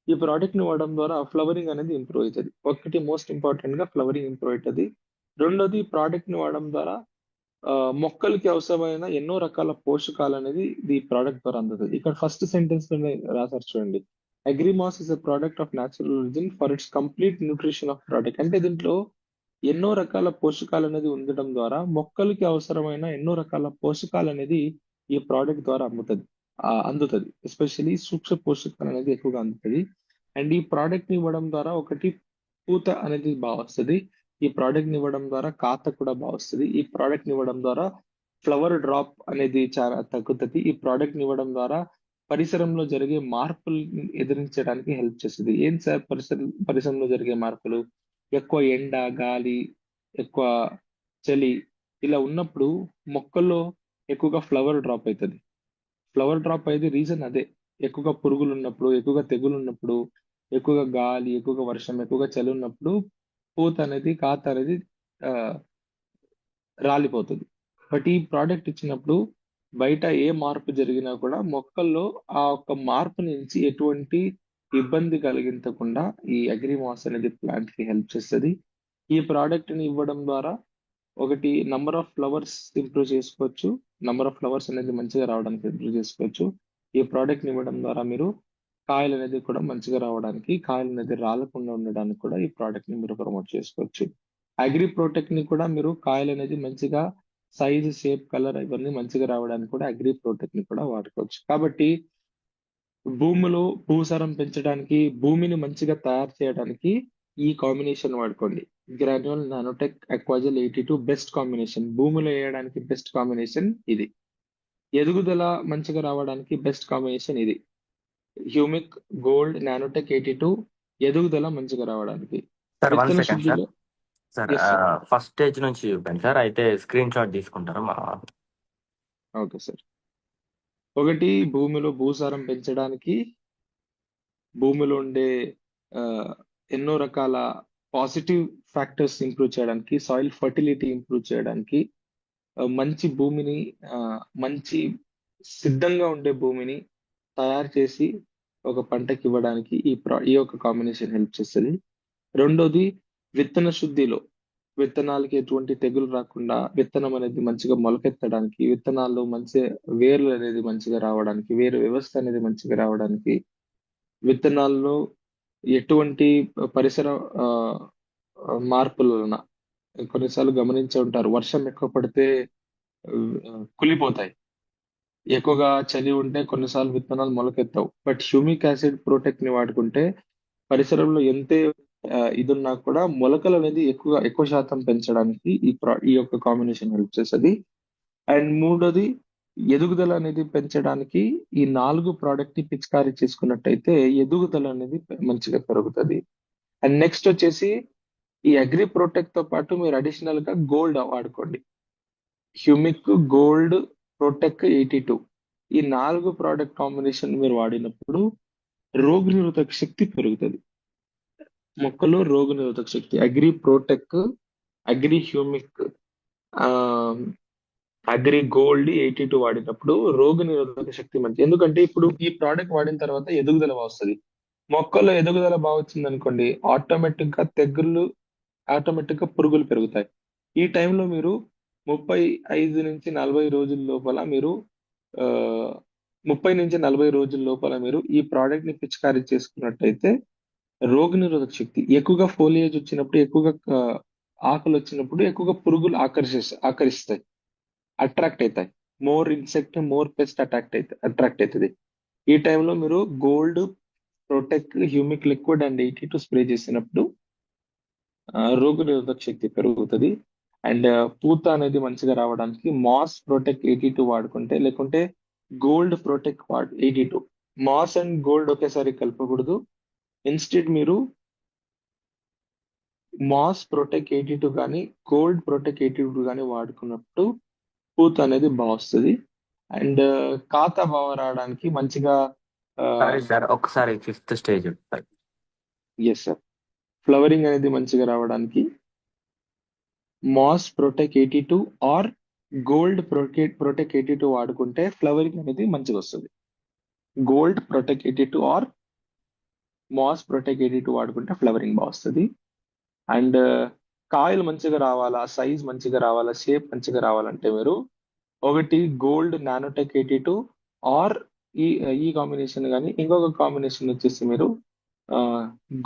ఈ ప్రోడక్ట్ ని వాడడం ద్వారా ఫ్లవరింగ్ అనేది ఇంప్రూవ్ అవుతుంది. ఒకటి మోస్ట్ ఇంపార్టెంట్ గా ఫ్లవరింగ్ ఇంప్రూవ్ అవుతుంది. రెండోది ప్రోడక్ట్ ని వాడడం ద్వారా మొక్కలకి అవసరమైన ఎన్నో రకాల పోషకాలు అనేది ఈ ప్రోడక్ట్ ద్వారా అందుతుంది. ఇక్కడ ఫస్ట్ సెంటెన్స్ లోనే రాశారు చూడండి, అగ్రిమాస్ is a product of natural origin for it's complete nutrition of product. అంటే దీంట్లో ఎన్నో రకాల పోషకాలు అనేది ఉండడం ద్వారా మొక్కలకి అవసరమైన ఎన్నో రకాల పోషకాలు అనేది ఈ ప్రోడక్ట్ ద్వారా అందుతుంది. ఎస్పెషల్లీ సూక్ష్మ పోషకాలు అనేది ఎక్కువగా అందుతుంది. అండ్ ఈ ప్రోడక్ట్ ని ఇవ్వడం ద్వారా ఒకటి పూత అనేది బాగా వస్తుంది. ఈ ప్రోడక్ట్ ని ఇవ్వడం ద్వారా కాత కూడా బాగా వస్తుంది. ఈ ప్రోడక్ట్ ని ఇవ్వడం ద్వారా ఫ్లవర్ డ్రాప్ అనేది చాలా తగ్గుతుంది. ఈ ప్రోడక్ట్ ని ఇవ్వడం ద్వారా పరిసరంలో జరిగే మార్పులు ఎదిరించడానికి హెల్ప్ చేస్తుంది. ఏం సార్ పరిసరంలో జరిగే మార్పులు? ఎక్కువ ఎండ, గాలి, ఎక్కువ చలి ఇలా ఉన్నప్పుడు మొక్కల్లో ఎక్కువగా ఫ్లవర్ డ్రాప్ అవుతుంది. ఫ్లవర్ డ్రాప్ అయ్యేది రీజన్ అదే. ఎక్కువగా పురుగులు ఉన్నప్పుడు, ఎక్కువగా తెగులు ఉన్నప్పుడు, ఎక్కువగా గాలి, ఎక్కువగా వర్షం, ఎక్కువగా చలి ఉన్నప్పుడు పూత అనేది, కాత అనేది రాలిపోతుంది. బట్ ఈ ప్రోడక్ట్ ఇచ్చినప్పుడు బయట ఏ మార్పు జరిగినా కూడా మొక్కల్లో ఆ ఒక్క మార్పు నుంచి ఎటువంటి ఇబ్బంది కలిగించకుండా ఈ అగ్రిమాస్ అనేది ప్లాంట్ కి హెల్ప్ చేస్తుంది. ఈ ప్రోడక్ట్ ని ఇవ్వడం ద్వారా ఒకటి నంబర్ ఆఫ్ ఫ్లవర్స్ ఇంప్రూవ్ చేసుకోవచ్చు. నంబర్ ఆఫ్ ఫ్లవర్స్ అనేది మంచిగా రావడానికి ఇంప్రూవ్ చేసుకోవచ్చు. ఈ ప్రోడక్ట్ ని ఇవ్వడం ద్వారా మీరు కాయలు అనేది కూడా మంచిగా రావడానికి, కాయలు అనేది రాలకుండా ఉండడానికి కూడా ఈ ప్రోడక్ట్ ని మీరు ప్రమోట్ చేసుకోవచ్చు. అగ్రి ప్రోటెక్ట్ ని కూడా మీరు కాయలు అనేది మంచిగా సైజ్, షేప్, కలర్ ఇవన్నీ మంచిగా రావడానికి కూడా అగ్రి ప్రోటెక్ట్ ని కూడా వాడుకోవచ్చు. కాబట్టి భూమిలో భూసారం పెంచడానికి, భూమిని మంచిగా తయారు చేయడానికి ఈ కాంబినేషన్ వాడుకోండి. గ్రాన్యుల్ నానోటెక్ అక్వాజల్ 82 బెస్ట్ కాంబినేషన్. భూమిలో వేయడానికి బెస్ట్ కాంబినేషన్ ఇది. ఎదుగుదల మంచిగా రావడానికి బెస్ట్ కాంబినేషన్ ఇది. హ్యూమిక్ గోల్డ్ నానోటెక్ 82 ఎదుగుదల మంచిగా రావడానికి. సార్ 1 విత్తన సెకండ్ సార్. శుద్ధిలో sir yes sir. First stage నుంచి చూపండి సార్. అయితే స్క్రీన్ షాట్ తీసుకుంటారా మా ఓకే సార్. ఒకటి భూమిలో భూసారం పెంచడానికి, భూమిలో ఉండే ఆ, ఎన్నో రకాల పాజిటివ్ ఫ్యాక్టర్స్ ఇంప్రూవ్ చేయడానికి, సాయిల్ ఫర్టిలిటీ ఇంప్రూవ్ చేయడానికి, మంచి భూమిని, మంచి సిద్ధంగా ఉండే భూమిని తయారు చేసి ఒక పంటకి ఇవ్వడానికి ఈ యొక్క కాంబినేషన్ హెల్ప్ చేస్తుంది. రెండోది విత్తన శుద్ధిలో, విత్తనాలకి ఎటువంటి తెగులు రాకుండా విత్తనం అనేది మంచిగా మొలకెత్తడానికి, విత్తనాల్లో మంచి వేర్లు అనేది మంచిగా రావడానికి, వేరు వ్యవస్థ అనేది మంచిగా రావడానికి, విత్తనాల్లో ఎటువంటి పరిసర ఆ, మార్పుల వలన కొన్నిసార్లు గమనించే ఉంటారు, వర్షం ఎక్కువ పడితే కుళ్ళిపోతాయి. ఎక్కువగా చలి ఉంటే కొన్నిసార్లు విత్తనాలు మొలకెత్తవు. బట్ హ్యూమిక్ యాసిడ్ ప్రొటెక్ట్ ని వాడుకుంటే పరిసరంలో ఎంతే ఇది ఉన్నా కూడా మొలకలు అనేది ఎక్కువ శాతం పెంచడానికి ఈ యొక్క కాంబినేషన్ హెల్ప్ చేస్తుంది. అండ్ మూడోది ఎదుగుదల అనేది పెంచడానికి ఈ 4 ప్రోడక్ట్ ని పిచికారీ చేసుకున్నట్టయితే ఎదుగుదల అనేది మంచిగా పెరుగుతుంది. అండ్ నెక్స్ట్ వచ్చేసి ఈ అగ్రి ప్రొటెక్ట్ తో పాటు మీరు అడిషనల్ గా గోల్డ్ వాడుకోండి. హ్యూమిక్ గోల్డ్ ప్రొటెక్ 82 ఈ 4 ప్రోడక్ట్ కాంబినేషన్ మీరు వాడినప్పుడు రోగనిరోధక శక్తి పెరుగుతుంది. మొక్కలో రోగనిరోధక శక్తి agri protect, agri humic, agri gold 82 వాడినప్పుడు రోగనిరోధక శక్తి మంచి. ఎందుకంటే ఇప్పుడు ఈ ప్రోడక్ట్ వాడిన తర్వాత ఎదుగుదల వస్తుంది. మొక్కలో ఎదుగుదల బాగా వచ్చింది అనుకోండి, ఆటోమేటిక్ గా తెగుళ్ళు, ఆటోమేటిక్ గా పురుగులు పెరుగుతాయి. ఈ టైంలో మీరు 35 నుంచి 40 రోజుల లోపల మీరు ఆ 30 నుంచి 40 రోజుల లోపల మీరు ఈ ప్రోడక్ట్ ని పిచికారీ చేసుకున్నట్టయితే రోగనిరోధక శక్తి ఎక్కువగా, ఫోలియేజ్ వచ్చినప్పుడు, ఎక్కువగా ఆకులు వచ్చినప్పుడు ఎక్కువగా పురుగులు ఆకరిస్తాయి, అట్రాక్ట్ అవుతాయి. More insect, more pest attract అవుతుంది. ఈ టైంలో మీరు gold protect, humic liquid and 82 spray చేసినప్పుడు రోగనిరోధక శక్తి పెరుగుతుంది. అండ్ పూత అనేది మంచిగా రావడానికి మాస్ ప్రొటెక్ట్ 82 వాడుకుంటే, లేకుంటే gold Protect 82. Mass and gold ఒకేసారి కలపకూడదు. ఇన్స్టెడ్ మీరు మాస్ ప్రొటెక్ట్ 82 కానీ గోల్డ్ ప్రొటెక్ట్ 82 కానీ వాడుకున్నప్పుడు పూత అనేది బాగా వస్తుంది. అండ్ ఖాతా బాగా రావడానికి మంచిగా సారీ సార్ ఒకసారి 5th stage yes sir, flowering అనేది మంచిగా రావడానికి Mass Protect 82 or Gold Protect 82 వాడుకుంటే ఫ్లవరింగ్ అనేది మంచిగా వస్తుంది. Gold Protect 82 or Mass Protect 82 వాడుకుంటే ఫ్లవరింగ్ బాగా వస్తుంది. అండ్ కాయలు మంచిగా రావాలా, సైజ్ మంచిగా రావాలా, షేప్ మంచిగా రావాలంటే మీరు ఒకటి గోల్డ్ నానోటెక్ 82 ఆర్ ఈ కాంబినేషన్ కానీ, ఇంకొక కాంబినేషన్ వచ్చేసి మీరు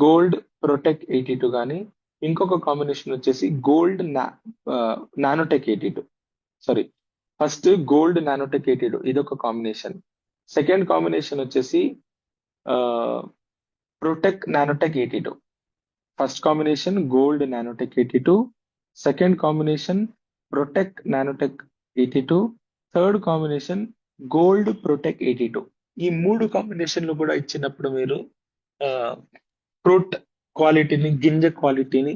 గోల్డ్ ప్రొటెక్ట్ 82 కానీ, ఇంకొక కాంబినేషన్ వచ్చేసి gold nanotech 82. Sorry, first gold nanotech 82 ఇదొక కాంబినేషన్. సెకండ్ కాంబినేషన్ వచ్చేసి protect nanotech 82. First combination gold nanotech 82, second combination protect nanotech 82, third combination gold Protect 82. ఈ 3 కాంబినేషన్లు కూడా ఇచ్చినప్పుడు మీరు ఫ్రూట్ క్వాలిటీని, గింజ క్వాలిటీని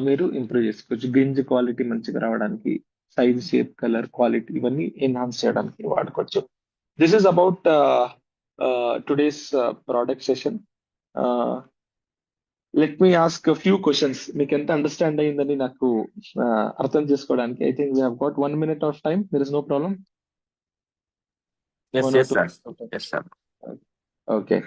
మీరు ఇంప్రూవ్ చేసుకోవచ్చు. గింజ క్వాలిటీ మంచిగా రావడానికి, సైజ్, షేప్, కలర్, క్వాలిటీ ఇవన్నీ ఎన్హాన్స్ చేయడానికి వాడుకోవచ్చు. This is about today's product session. Let me ask few questions. మీకు ఎంత అండర్స్టాండ్ అయ్యిందని నాకు అర్థం చేసుకోవడానికి. I think we have got 1 minute of time. There is no problem. Yes 1 or yes 2 sir minutes of time. Yes sir okay.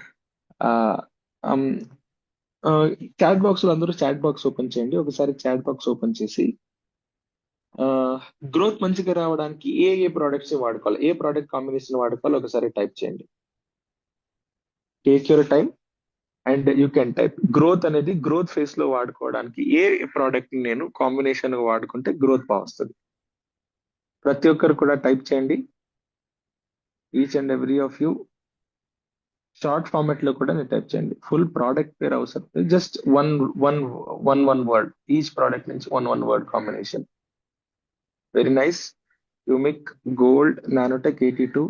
Chat box లో అందరూ chat box open చేయండి. ఒకసారి చాట్ బాక్స్ ఓపెన్ చేసి growth మంచిగా రావడానికి ఏ ఏ products వాడుకోవాలి, ఏ product combination వాడుకోవాలి ఒకసారి టైప్ చేయండి. Take your time and you can type. Growth అనేది గ్రోత్ ఫేస్ లో వాడుకోవడానికి ఏ ప్రోడక్ట్ నేను కాంబినేషన్ గా వాడుకుంటే గ్రోత్ బాగా వస్తుంది. ప్రతి ఒక్కరు కూడా టైప్ చేయండి. Each and every of you short format లో కూడా నేను టైప్ చేయండి. ఫుల్ ప్రోడక్ట్ పేరు అవసరం, just one word. Each product నుంచి one word combination. Very nice. Humic, gold, nanotech 82.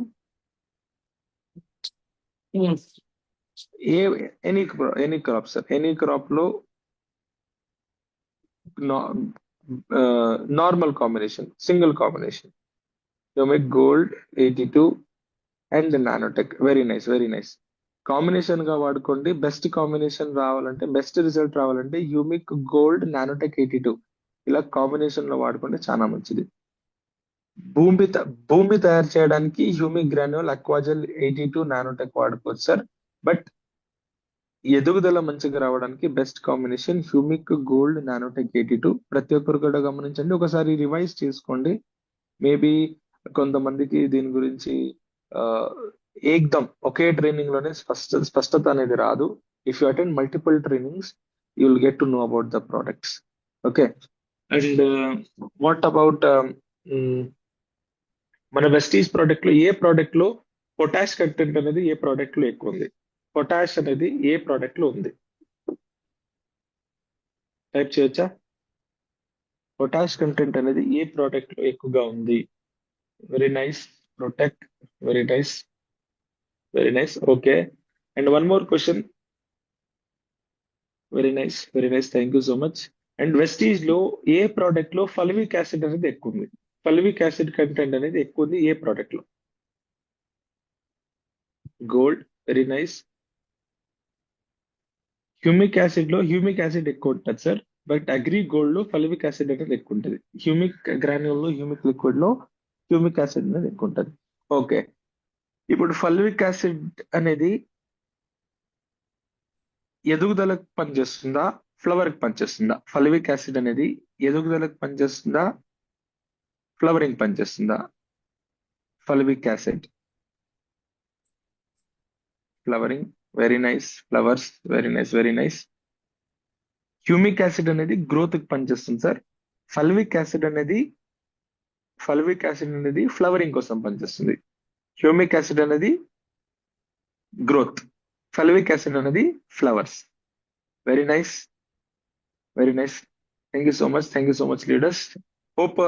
Any crop sir, any crop లో normal combination, single combination. Humic, gold 82 and nanotech. Very nice, very nice. Combination గా వాడుకోండి. Best combination రావాలంటే, best result రావాలంటే humic, gold, nanotech 82 ఇలా combination లో వాడుకుంటే చాలా మంచిది. భూమి తయారు చేయడానికి హ్యూమిక్ గ్రాన్యూల్, అక్వాజెల్ 82, నానోటెక్ వాడుకోవచ్చు సార్. బట్ ఎదుగుదల మంచిగా రావడానికి best combination humic, gold, nanotech 82. ప్రతి ఒక్కరు కూడా గమనించండి, ఒకసారి రివైజ్ చేసుకోండి. మేబీ కొంతమందికి దీని గురించి ఏకదం ఒకే ట్రైనింగ్ లోనే స్పష్టత అనేది రాదు. If you attend multiple trainings you will get to know about the products. Okay. And what about మన వెస్టీజ్ ప్రోడక్ట్ లో ఏ ప్రోడక్ట్ లో పొటాష్ కంటెంట్ అనేది ఏ ప్రోడక్ట్ లో ఎక్కువ ఉంది? పొటాష్ అనేది ఏ ప్రోడక్ట్ లో ఉంది? టైప్ చేయొచ్చా? పొటాష్ కంటెంట్ అనేది ఏ ప్రోడక్ట్ లో ఎక్కువగా ఉంది? Very nice. Protect. Very nice, very nice. Okay. And one more question. Very nice, very nice. Thank you so much. And Vestige లో ఏ ప్రోడక్ట్ లో ఫల్విక్ యాసిడ్ అనేది ఎక్కువ ఉంది? ఫల్విక్ యాసిడ్ కంటెంట్ అనేది ఎక్కువ ఉంది ఏ ప్రోడక్ట్ లో? Gold. Very nice. Humic acid లో హ్యూమిక్ యాసిడ్ ఎక్కువ ఉంటుంది సార్. బట్ అగ్రి గోల్డ్ లో ఫల్విక్ యాసిడ్ అనేది ఎక్కువ ఉంటుంది. హ్యూమిక్ గ్రాన్యూల్ లో, హ్యూమిక్ లిక్విడ్ లో హ్యూమిక్ యాసిడ్ అనేది ఎక్కువ ఉంటుంది. ఓకే. ఇప్పుడు ఫల్విక్ యాసిడ్ అనేది ఎదుగుదలకు పనిచేస్తుందా, ఫ్లవర్ కి పనిచేస్తుందా? ఫల్విక్ యాసిడ్ అనేది ఎదుగుదలకు పనిచేస్తుందా, ఫ్లవరింగ్ పనిచేస్తుందా? Fulvic acid flowering. Very nice. Flowers. Very nice, very nice. Humic acid అనేది గ్రోత్ కి పనిచేస్తుంది సార్. ఫల్విక్ యాసిడ్ అనేది ఫ్లవరింగ్ కోసం పనిచేస్తుంది. హ్యూమిక్ యాసిడ్ అనేది గ్రోత్, ఫల్విక్ యాసిడ్ అనేది flowers. Very nice, very nice. Thank you so much, thank you so much leaders. Hope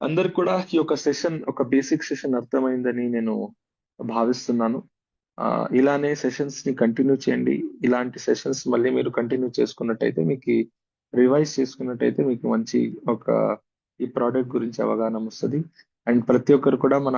అందరికి కూడా ఈ యొక్క సెషన్, ఒక బేసిక్ సెషన్ అర్థమైందని నేను భావిస్తున్నాను. ఇలానే సెషన్స్ ని కంటిన్యూ చేయండి. ఇలాంటి సెషన్స్ మళ్ళీ మీరు కంటిన్యూ చేసుకున్నట్టయితే, మీకు రివైజ్ చేసుకున్నట్టయితే మీకు మంచి ఒక ఈ ప్రోడక్ట్ గురించి అవగాహన వస్తుంది. అండ్ ప్రతి ఒక్కరు కూడా మన